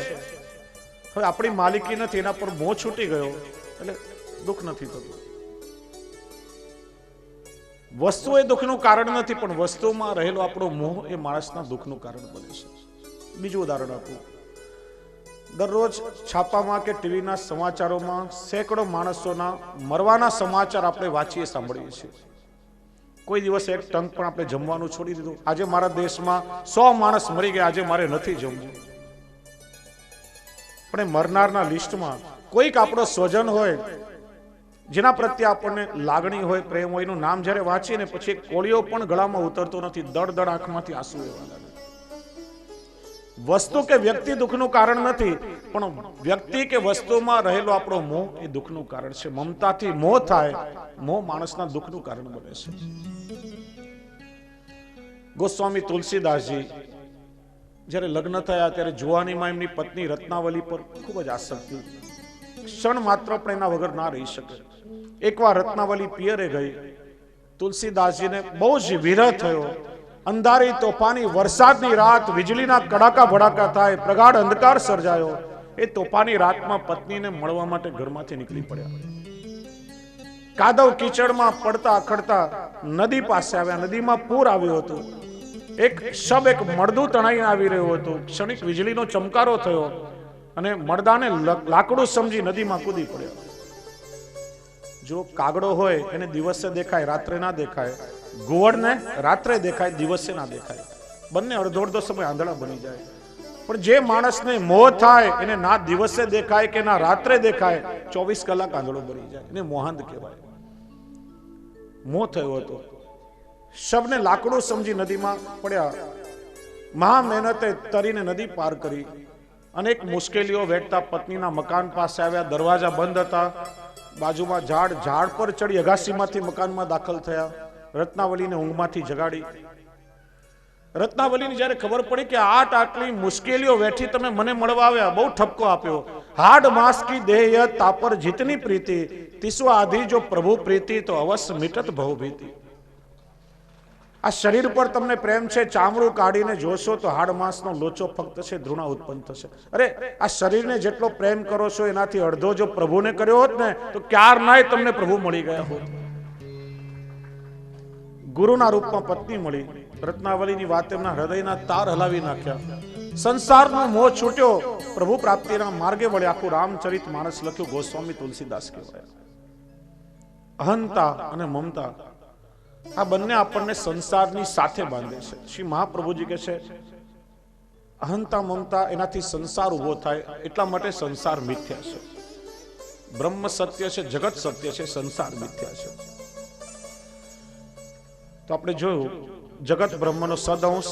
હવે આપણી માલિકી નથી, એના પર મોહ છૂટી ગયો એટલે દુઃખ નથી થતું. વસ્તુ એ દુઃખનું કારણ નથી, પણ વસ્તુમાં રહેલો આપણો મોહ એ માણસના દુઃખનું કારણ બને છે. બીજું ઉદાહરણ આપું. દરરોજ છાપામાં કે ટીવીના સમાચારોમાં સેંકડો માણસોના મરવાના સમાચાર આપણે વાંચીએ, સાંભળીએ છીએ. કોઈ દિવસ એક ટંક પણ આપણે જમવાનું છોડી દીધું? આજે મારા દેશમાં 100 માણસ મરી ગયા, આજે મારે નથી જમવું. પણ મરનારના લિસ્ટમાં કોઈક આપણો સ્વજન હોય, જેના પ્રત્યે આપણને લાગણી હોય, પ્રેમ હોય, એનું નામ જ્યારે વાંચીએ ને પછી કોળિયો પણ ગળામાં ઉતરતો નથી, દળ દળ આંખમાંથી આંસુ એવા લાગે. વસ્તુ કે વ્યક્તિ દુઃખનું કારણ નથી, પણ વ્યક્તિ કે વસ્તુમાં રહેલો આપણો મોહ એ દુઃખનું કારણ છે. મમતાથી મોહ થાય, મોહ માણસના દુઃખનું કારણ બને છે. ગોસ્વામી તુલસીદાસજી જ્યારે લગ્ન થયા ત્યારે જુવાનીમાં એમની પત્ની રત્નાવલી પર ખૂબ જ આસક્તિ, ક્ષણ માત્ર પણ એના વગર ના રહી શકે. એકવાર રત્નાવલી પિયરે ગઈ, તુલસીદાસજીને બહુ જ વિરહ થયો. અંધારી તોફાની વરસાદની રાત, વીજળીના કડાકા ભડાકા થાય, પ્રગાઢ અંધકાર સર્જાયો. એ તોફાની રાતમાં પત્નીને મળવા માટે ઘરમાંથી નીકળી પડ્યા. કાદવ કીચડમાં પડતા અખડતા નદી પાસે આવ્યા. નદીમાં પૂર આવ્યું હતું. એક શબ, એક મળદું તણાઈને આવી રહ્યું હતું. ક્ષણિક વીજળીનો ચમકારો થયો અને મળદાને લાકડું સમજી નદીમાં કૂદી પડ્યા. જો કાગડો હોય એને દિવસે દેખાય, રાત્રે ના દેખાય. ઘુવડને રાત્રે દેખાય, દિવસે ના દેખાય. બંને અડધો અડધો સમય આંધળા બની જાય. પણ જે માણસને મોહ થાય એને ના દિવસે દેખાય કે ના રાત્રે દેખાય, 24 કલાક આંધળો બની જાય. એને મોહાંધ કહેવાય. મોહ થયો હતો. શબને લાકડું સમજી નદીમાં પડ્યા. મહા મહેનતે તરીને નદી પાર કરી. અનેક મુશ્કેલીઓ વેઠતા પત્નીના મકાન પાસે આવ્યા. દરવાજા બંધ હતા. બાજુમાં ઝાડ પર ચડી અગાસીમાંથી મકાનમાં દાખલ થયા. રત્નાવલીને ઊંઘમાંથી જગાડી. રત્નાવલીને જ્યારે ખબર પડી કે આટલી મુશ્કેલીઓ વેઠી તમે મને મળવા આવ્યા, બહુ ઠપકો આપ્યો. હાડ માસ કી દેહ તાપર જીતની પ્રીતિ, તીસવા આધી જો પ્રભુ પ્રીતિ, તો અવશ્ય મિટત ભવ ભીતિ. આ શરીર પર તમને પ્રેમ છે, ચામડું કાઢીને જોશો તો હાડ માંસનો લોચો ફક્ત છે, ધૃણા ઉત્પન્ન થશે. અરે આ શરીરને જેટલો પ્રેમ કરો છો એનાથી અડધો જો પ્રભુને કર્યો હોત ને તો ક્યાર નાય તમને પ્રભુ મળી ગયા હોત. ગુરુના રૂપમાં પત્ની મળી. રત્નાવલીની વાત એમના હૃદયના તાર હલાવી નાખ્યા. સંસારનો મોહ છૂટ્યો, પ્રભુ પ્રાપ્તિના માર્ગે વળે. આખું રામચરિત માનસ લખ્યું ગોસ્વામી તુલસીદાસ કહેવાય. અહંતા અને મમતા આ બંને આપણને સંસારની સાથે બાંધે છે. શ્રી મહાપ્રભુજી કહે છે અહંતા મમતા એનાથી સંસાર ઉભો થાય, એટલા માટે સંસાર મિથ્યા છે. બ્રહ્મ સત્ય છે, જગત સત્ય છે, સંસાર મિથ્યા છે. તો આપણે જોયું જગત બ્રહ્મનો સદઅંશ,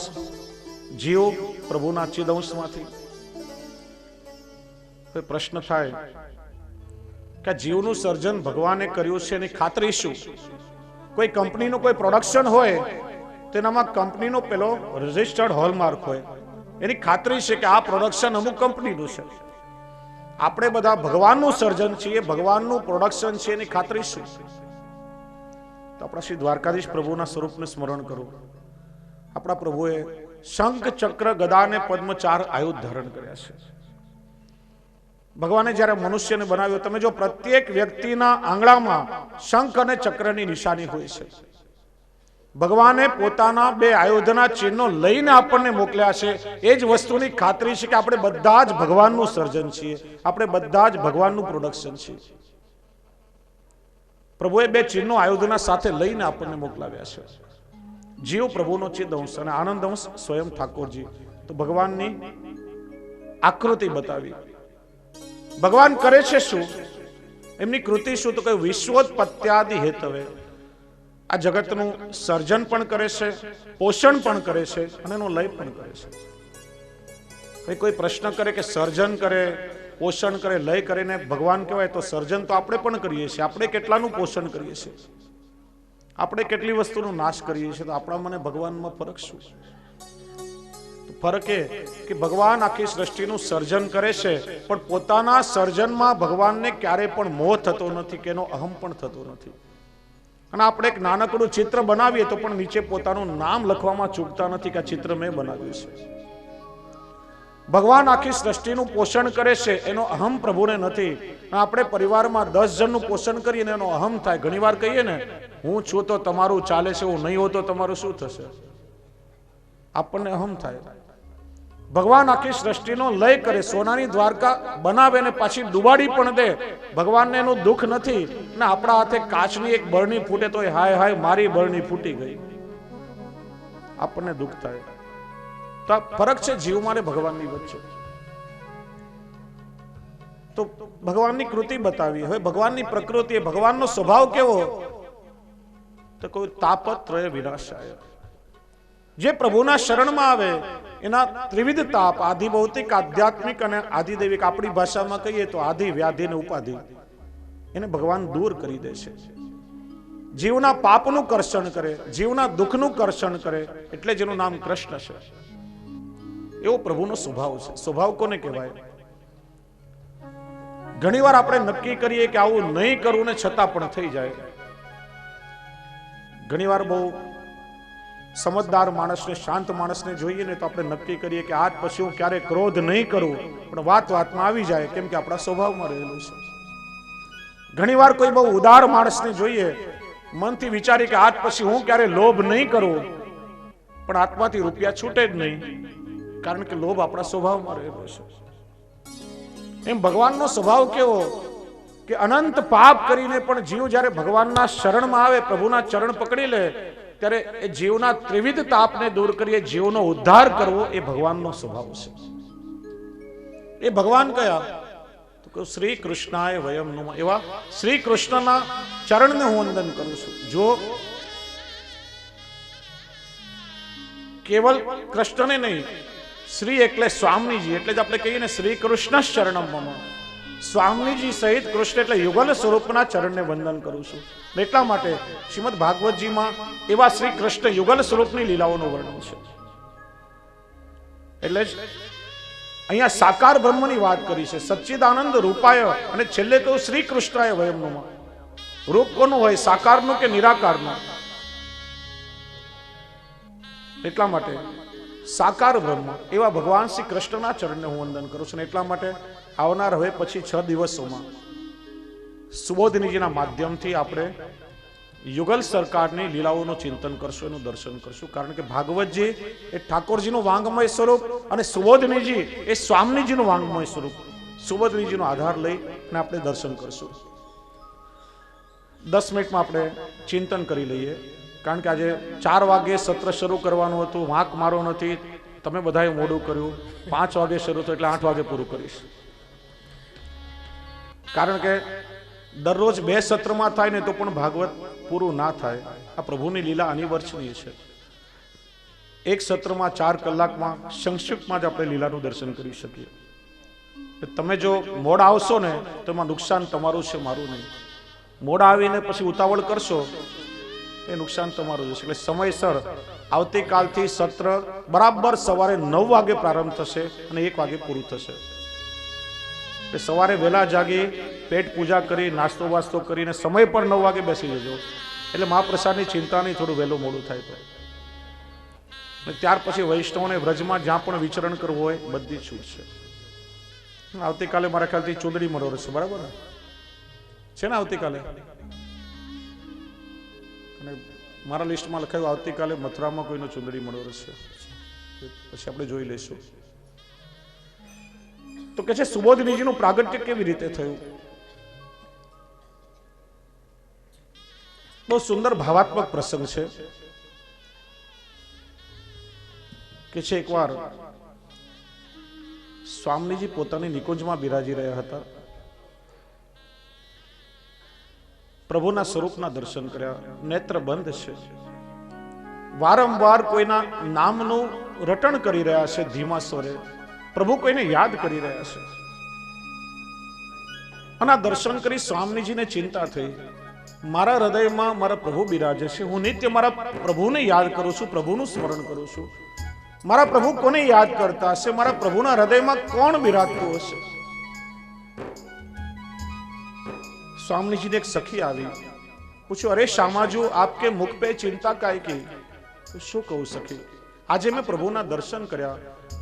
જીવ પ્રભુના ચિદઅંશમાંથી. પ્રશ્ન થાય કે જીવનું સર્જન ભગવાને કર્યું છે એની ખાતરી શું? કોઈ કંપનીનું કોઈ પ્રોડક્શન હોય તેનામાં કંપનીનો પેલો રજિસ્ટર્ડ હોલમાર્ક હોય, એની ખાતરી છે કે આ પ્રોડક્શન અમુક કંપનીનું છે. આપણે બધા ભગવાનનું સર્જન છીએ, ભગવાનનું પ્રોડક્શન છે, એની ખાતરી શું? તો આપણા શ્રી દ્વારકાધીશ પ્રભુના સ્વરૂપને સ્મરણ કરો. આપણા પ્રભુએ શંખ, ચક્ર, ગદા અને પદ્મ 4 આયુધ ધારણ કર્યા છે. ભગવાને જ્યારે મનુષ્યને બનાવ્યો, તમે જો પ્રત્યેક વ્યક્તિના આંગળામાં શંખ અને ચક્રની નિશાની હોય છે. ભગવાને પોતાના 2 આયુધના ચિહ્નો લઈને આપણને મોકલ્યા છે. એ જ વસ્તુની ખાતરી છે કે આપણે બધા જ ભગવાનનું સર્જન છીએ, આપણે બધા જ ભગવાનનું પ્રોડક્શન છીએ. પ્રભુએ 2 ચિહ્નો આયુધના સાથે લઈને આપણને મોકલાવ્યા છે. જીવ પ્રભુનો ચિદઅંશ અને આનંદ અંશ સ્વયં ઠાકોરજી. તો ભગવાનની આકૃતિ બતાવી. ભગવાન કરે છે શું? એમની કૃતિ શું? તો કયું વિશ્વોત્પત્યાદિ હેતવે. આ જગતનું સર્જન પણ કરે છે, પોષણ પણ કરે છે અને એનો લય પણ કરે છે. કોઈ પ્રશ્ન કરે કે સર્જન કરે, પોષણ કરે, લય કરીને ભગવાન કહેવાય, તો સર્જન તો આપણે પણ કરીએ છીએ. આપણે કેટલાનું પોષણ કરીએ છીએ? આપણે કેટલી વસ્તુનો નાશ કરીએ છીએ? તો આપણા મને ભગવાનમાં ફરક શું? ફરક એ કે ભગવાન આખી સૃષ્ટિનું સર્જન કરે છે, પણ પોતાના સર્જનમાં ભગવાનને ક્યારે પણ મોહ થતો નથી કે એનો અહમ પણ થતો નથી. અને આપણે એક નાનકડું ચિત્ર બનાવીએ તો પણ નીચે પોતાનું નામ લખવામાં ચૂકતા નથી કે આ ચિત્ર મેં બનાવ્યું છે. ભગવાન આખી સૃષ્ટિનું પોષણ કરે છે, એનો અહમ પ્રભુને નથી. આપણે પરિવારમાં 10 જણનું પોષણ કરીએ ને એનો અહમ થાય. ઘણીવાર કહીએ ને, હું છું તો તમારું ચાલે છે, હું નહીં હોઉં તો તમારું શું થશે? આપણને અહમ થાય. ભગવાન આખી સૃષ્ટિનો લય કરે, સોનાની દ્વારકા બનાવે ને પાછી ડુબાડી પણ દે. ભગવાનને એનું દુઃખ નથી ને આપણા હાથે કાચની એક બરણી ફૂટે તો હાય હાય મારી બરણી ફૂટી ગઈ, આપણને દુઃખ થાય. તો આ ફરક છે જીવમાં ને ભગવાનની વચ્ચે. તો ભગવાનની કૃતિ બતાવી. હવે ભગવાનની પ્રકૃતિ, ભગવાનનો સ્વભાવ કેવો? તો કોઈ તાપત્રય વિનાશાય. જે પ્રભુના શરણમાં આવે એના ત્રિવિધ તાપ, આધિ ભૌતિક, આધ્યાત્મિક અને આધિદૈવિક, આપણી ભાષામાં કહીએ તો આધિ, વ્યાધિ અને ઉપાધિ, એને ભગવાન દૂર કરી દે છે. જીવના પાપનું કર્ષણ કરે, જીવના દુઃખનું કર્ષણ કરે, એટલે જેનું નામ કૃષ્ણ છે. એવો પ્રભુનો સ્વભાવ છે. સ્વભાવ કોને કહેવાય? ઘણીવાર આપણે નક્કી કરીએ કે આવું નહીં કરવું ને છતાં પણ થઈ જાય. ઘણીવાર બહુ સમજદાર માણસને, શાંત માણસને જોઈએ ને તો આપણે નક્કી કરીએ કે આજ પછી હું ક્યારે ક્રોધ નહીં કરું, પણ વાત વાતમાં આવી જાય, કેમ કે આપણા સ્વભાવમાં રહેલું છે. ઘણીવાર કોઈ બહુ ઉદાર માણસને જોઈએ, મનથી વિચારી કે આજ પછી હું ક્યારે લોભ નહીં કરું, પણ આત્માથી રૂપિયા છૂટે જ નહીં, કારણ કે લોભ આપણા સ્વભાવમાં રહેલો છે. એમ ભગવાનનો સ્વભાવ કેવો કે અનંત પાપ કરીને પણ જીવ જ્યારે ભગવાનના શરણમાં આવે, પ્રભુના ચરણ પકડી લે, ત્યારે એ જીવના ત્રિવિધ તાપને દૂર કરીએ, જીવનો ઉદ્ધાર કરવો, એ ભગવાનનો સ્વભાવ છે. એ ભગવાન કયા? તો શ્રી કૃષ્ણાય વયમ નમઃ. એવા શ્રી કૃષ્ણના ચરણને હું વંદન કરું છું. જો કેવલ કૃષ્ણને નહીં, શ્રી એટલે સ્વામીજી, એટલે જ આપણે કહીએ ને શ્રી કૃષ્ણ શરણમ મમ. સ્વામીજી સહિત કૃષ્ણ એટલે યુગલ સ્વરૂપના ચરણને વંદન કરું છું. એટલા માટે શ્રીમદ ભાગવતજીમાં એવા શ્રી કૃષ્ણ યુગલ સ્વરૂપની લીલાઓનું વર્ણન છે. એટલે જ અહીંયા સાકાર બ્રહ્મની વાત કરી છે, સચ્ચિદાનંદ રૂપાય, અને છેલ્લે તો શ્રી કૃષ્ણાય વયમ નમઃ. રૂપ કોનું હોય? સાકારનું કે નિરાકારનું? એટલા માટે સાકાર બ્રહ્મ એવા ભગવાન શ્રી કૃષ્ણના ચરણને હું વંદન કરું છું. એટલા માટે આવનાર હવે પછી 6 દિવસોમાં સુબોધનીજીના માધ્યમથી આપણે યુગલ સરકારની લીલાઓનું ચિંતન કરશું, એનું દર્શન કરશું. કારણ કે ભાગવતજી એ ઠાકોરજીનું વાંગમય સ્વરૂપ અને સુબોધનીજી એ સ્વામીજીનું વાંગમય સ્વરૂપ. સુબોધનીજીનો આધાર લઈને આપણે દર્શન કરશું. 10 મિનિટમાં આપણે ચિંતન કરી લઈએ. કારણ કે આજે 4 વાગે સત્ર શરૂ કરવાનું હતું, વાંક મારો નથી, તમે બધાએ મોડું કર્યું. 5 વાગે શરૂ થયું એટલે 8 વાગે પૂરું કરીશ. કારણ કે દરરોજ 2 સત્રમાં થાય ને તો પણ ભાગવત પૂરું ના થાય. આ પ્રભુની લીલા અનિવાર્ય છે. એક સત્રમાં 4 કલાકમાં સંક્ષિપ્તમાં જ આપણે લીલાનું દર્શન કરી શકીએ. તમે જો મોડા આવશો ને તો એમાં નુકસાન તમારું છે, મારું નહીં. મોડા આવીને પછી ઉતાવળ કરશો એ નુકસાન તમારું જશે. એટલે સમયસર આવતીકાલથી સત્ર બરાબર સવારે 9 વાગે પ્રારંભ થશે અને 1 વાગે પૂરું થશે. એટલે સવારે વહેલા જાગી પેટ પૂજા કરી નાસ્તો વાસ્તો કરીને સમય પર 9 વાગે બેસી જજો. એટલે મહાપ્રસાદની ચિંતા નહીં, થોડું વહેલું મોડું થાય તો. અને ત્યાર પછી વૈષ્ણવને વ્રજમાં જ્યાં પણ વિચરણ કરવું હોય બધી છૂટ છે. આવતીકાલે મારા ખ્યાલથી ચુંદડી મરોર છે, બરાબર છે ને? આવતીકાલે અને મારા લિસ્ટમાં લખાયું આવતીકાલે મથુરામાં કોઈનો ચુંદડી મનોરથ છે, પછી આપણે જોઈ લઈશું. તો કે છે સુબોધનીજીનું પ્રાગટ્ય કેવી રીતે થયું? બહુ સુંદર ભાવાત્મક પ્રસંગ છે. કે છે એકવાર સ્વામીજી પોતાની નિકુંજમાં બિરાજી રહ્યા હતા. પ્રભુના સ્વરૂપના દર્શન કર્યા, નેત્ર બંધ છે. વારંવાર કોઈના નામનું રટણ કરી રહ્યા છે ધીમા સ્વરે. પ્રભુ કોઈને યાદ કરી રહ્યા છે. અને આ દર્શન કરી સ્વામીજીને ચિંતા થઈ, મારા હૃદયમાં મારા પ્રભુ બિરાજે છે, હું નિત્ય મારા પ્રભુને યાદ કરું છું, પ્રભુનું સ્મરણ કરું છું. મારા પ્રભુ કોને યાદ કરતા હશે? મારા પ્રભુના હૃદયમાં કોણ બિરાજતું હશે? સ્વામીજીને એક સખી આવી પૂછ્યું, અરે શામાજુ આપકે મુખ પે ચિંતા કાય કી? તો શું કહું સખી, આજે મેં પ્રભુના દર્શન કર્યા,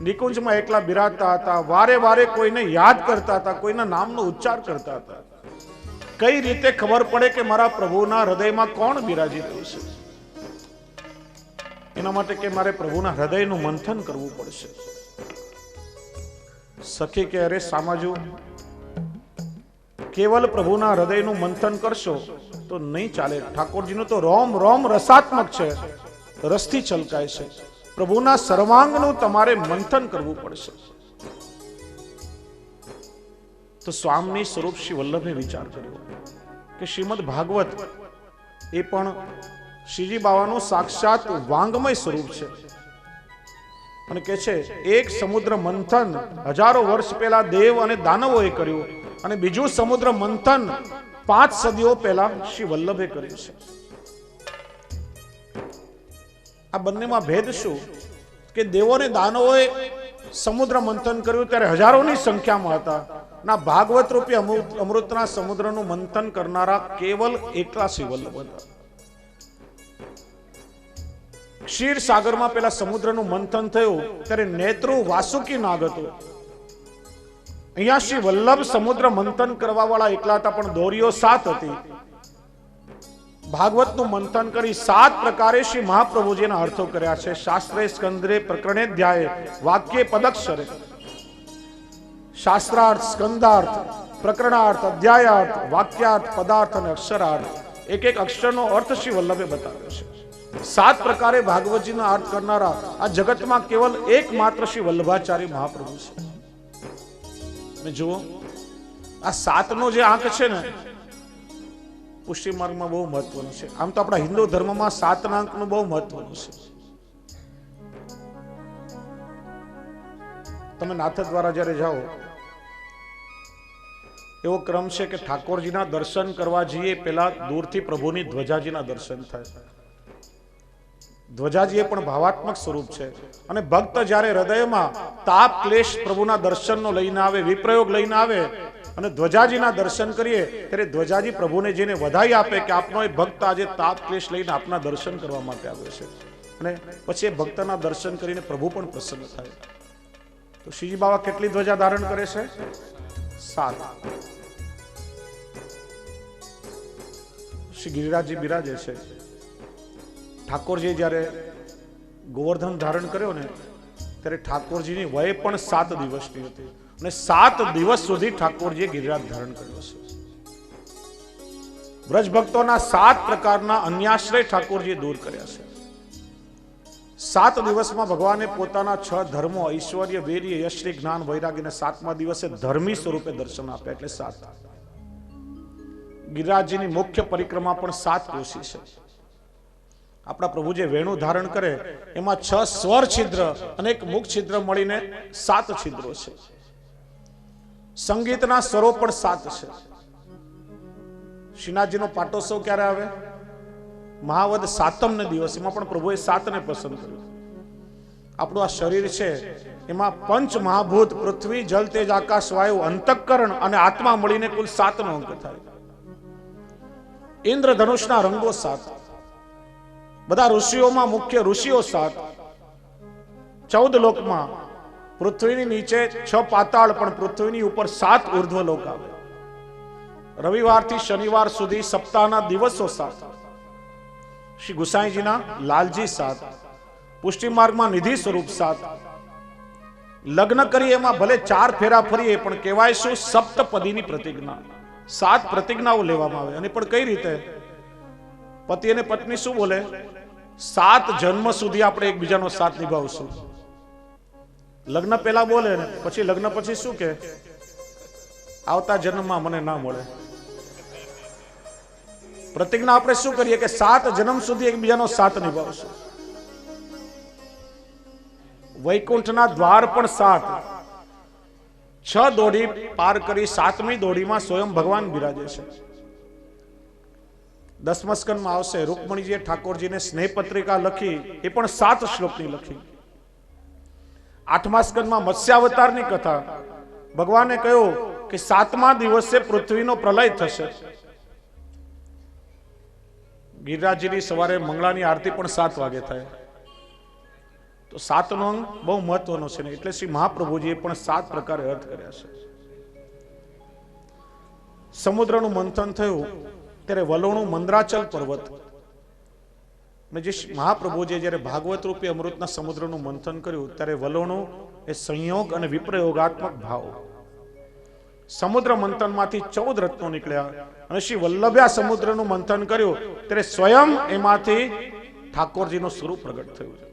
નિકુંજમાં એકલા બિરાજતા હતા, વારે વારે કોઈને યાદ કરતા હતા, કોઈના નામનો ઉચ્ચાર કરતા હતા. કઈ રીતે ખબર પડે કે મારા પ્રભુના હૃદયમાં કોણ બિરાજી રહ્યું છે? એના માટે કે મારે પ્રભુના હૃદયનું મંથન કરવું પડશે. સખી કે અરે સામાજુ, કેવલ પ્રભુના હૃદયનું મંથન કરશો તો નહીં ચાલે. ઠાકોરજીનું તો રોમ રોમ રસાત્મક છે, રસથી છલકાય છે. પ્રભુના સર્વાંગનું તમારે મંથન કરવું પડશે. તો સ્વામી સ્વરૂપ શ્રી વલ્લભે વિચાર કર્યો કે શ્રીમદ ભાગવત એ પણ શ્રીજી બાવાનું સાક્ષાત વાંગમય સ્વરૂપ છે. અને કે છે એક સમુદ્ર મંથન હજારો વર્ષ પહેલા દેવ અને દાનવોએ કર્યું, અને બીજું સમુદ્ર મંથન 5 સદીઓ પહેલા શ્રી વલ્લભે કર્યું છે. આ બંનેમાં ભેદ શું? કે દેવો અને દાનવોએ સમુદ્ર મંથન કર્યું ત્યારે હજારોની સંખ્યામાં હતા, ના ભાગવત રૂપી અમૃતના સમુદ્રનું મંથન કરનારા કેવલ એકલા શ્રી વલ્લભ હતા. ક્ષીર સાગરમાં પેલા સમુદ્રનું મંથન થયું ત્યારે નેત્રુ વાસુકી નાગ હતું. અહીંયા શ્રી વલ્લભ સમુદ્ર મંથન કરવા વાળા એકલા હતા, પણ દોરીઓ 7 હતી. ભાગવતનું મંથન કરી 7 પ્રકારે શ્રી મહાપ્રભુજીના અર્થો કર્યા છે. શાસ્ત્રે સ્કંદરે પ્રકરણે ધ્યાય વાક્ય પદક્ષરે. શાસ્ત્રાર્થ, સ્કંદાર્થ, પ્રકરણાર્થ, અધ્યાયાર્થ, વાક્યાર્થ, પદાર્થ અને અક્ષરાર્થ. એક એક અક્ષરનો અર્થ શ્રી વલ્લભે બતાવ્યો છે. 7 પ્રકારે ભાગવતજીના અર્થ કરનારા આ જગતમાં કેવલ એકમાત્ર શ્રી વલ્લભાચાર્ય મહાપ્રભુ છે. અને જુઓ, આ 7નો જે આંક છે ને, પુષ્ટિ માર્ગમાં બહુ મહત્વનું છે. આમ તો આપણા હિન્દુ ધર્મમાં 7ના અંકનું બહુ મહત્વનું છે. તમે નાથ દ્વારા જ્યારે જાઓ, એવો ક્રમ છે કે ઠાકોરજીના દર્શન કરવા જઈએ પહેલા દૂરથી પ્રભુની ધ્વજાજીના દર્શન થાય. ધ્વજાજી એ પણ ભાવાત્મક સ્વરૂપ છે, અને ભક્ત જ્યારે હૃદયમાં તાપ ક્લેશ પ્રભુના દર્શનનો લઈને આવે, વિપ્રયોગ લઈને આવે અને ધ્વજાજીના દર્શન કરીએ, ત્યારે ધ્વજાજી પ્રભુને જેને વધાઈ આપે કે આપનો એ ભક્ત આજે તાપ ક્લેશ લઈને આપના દર્શન કરવા માટે આવ્યો છે. અને પછી એ ભક્તના દર્શન કરીને પ્રભુ પણ પ્રસન્ન થાય. તો શ્રીજી બાબા કેટલી ધ્વજા ધારણ કરે છે? 7. શ્રી ગિરિરાજજી બિરાજે છે. ઠાકોરજી જ્યારે ગોવર્ધન ધારણ કર્યો ને, ત્યારે ઠાકોરજીની વય પણ 7 દિવસની હતી, અને 7 દિવસ સુધી ઠાકોરજીએ ગિરિરાજ ધારણ કર્યો છે. બ્રજ ભક્તોના 7 પ્રકારના અન્યાશ્રય ઠાકોરજીએ દૂર કર્યા છે. 7 દિવસમાં ભગવાને પોતાના 6 ધર્મો ઐશ્વર્ય, વીર્ય, યશ્રી, જ્ઞાન, વૈરાગ્યને 7મા દિવસે ધર્મી સ્વરૂપે દર્શન આપ્યા, એટલે 7. ગિરિરાજજીની મુખ્ય પરિક્રમા પણ 7 કોશી છે. આપણા પ્રભુ જે વેણુ ધારણ કરે એમાં 6 સ્વર છિદ્ર અને 1 મુખ છિદ્ર મળીને 7 છિદ્રો છે. સંગીતના સ્વરો પણ 7 છે. શ્રીનાથજીનો પાટોત્સવ ક્યારે આવે? મહાવદ 7મ દિવસ. એમાં પણ પ્રભુએ 7ને પસંદ કર્યું. આપણું આ શરીર છે એમાં પંચ મહાભૂત પૃથ્વી, જલ, તેજ, આકાશ, વાયુ, અંતઃકરણ અને આત્મા મળીને કુલ 7નો અંક થાય. ઇન્દ્રધનુષના રંગો 7. બધા ઋષિઓમાં મુખ્ય ઋષિઓ 7. 14 લોકમાં પૃથ્વીની નીચે 6 પાતાળ, પણ પૃથ્વીની ઉપર 7 ઉર્ધ્વ લોક આવે. રવિવારથી શનિવાર સુધી સપ્તાહના દિવસો 7. શ્રી ગુસાઈજીના લાલજી 7. પુષ્ટિ માર્ગમાં નિધિ સ્વરૂપ 7. લગ્ન કરીએ એમાં ભલે 4 ફેરા ફરીએ, પણ કહેવાય શું? સપ્તપદીની પ્રતિજ્ઞા. 7 પ્રતિજ્ઞાઓ લેવામાં આવે. અને પણ કઈ રીતે? પતિ અને પત્ની શું બોલે? 7 જન્મ સુધી આપણે એકબીજાનો સાથ નિભાવશું. લગ્ન પહેલા બોલે ને પછી લગ્ન પછી શું કે? આવતા જન્મમાં મને ના મળે. પ્રતિજ્ઞા આપણે શું કરીએ કે 7 જન્મ સુધી એકબીજાનો સાથ નિભાવશું. વૈકુંઠના દ્વાર પણ 7. 6 દોડી પાર કરી 7મી દોડીમાં સ્વયં ભગવાન બિરાજે છે. 10મા સ્કંદમાં આવશે, રૂકમણીજીએ ઠાકોરજીને સ્નેહ પત્રિકા લખી, એ પણ 7 શ્લોકની લખી. 8મા સ્કંદમાં મત્સ્યાવતારની કથા. ભગવાને કહ્યું કે 7મા દિવસે પૃથ્વીનો પ્રલય થશે. ગિરિરાજજીની સવારે મંગળાની આરતી પણ 7 વાગે થાય. તો 7 નો અંક બહુ મહત્વનો છે ને, એટલે શ્રી મહાપ્રભુજીએ પણ 7 પ્રકારે અર્થ કર્યા છે. સમુદ્રનું મંથન થયું ત્યારે વલોણું મંદરાચલ પર્વત, ને જે મહાપ્રભુજીએ જ્યારે ભાગવત રૂપી અમૃતના સમુદ્રનું મંથન કર્યું ત્યારે વલોણું એ સંયોગ અને વિપ્રયોગાત્મક ભાવ. સમુદ્ર મંથનમાંથી 14 રત્નો નીકળ્યા અને શ્રી વલ્લભ્યા સમુદ્રનું મંથન કર્યું ત્યારે સ્વયં એમાંથી ઠાકોરજીનું સ્વરૂપ પ્રગટ થયું છે.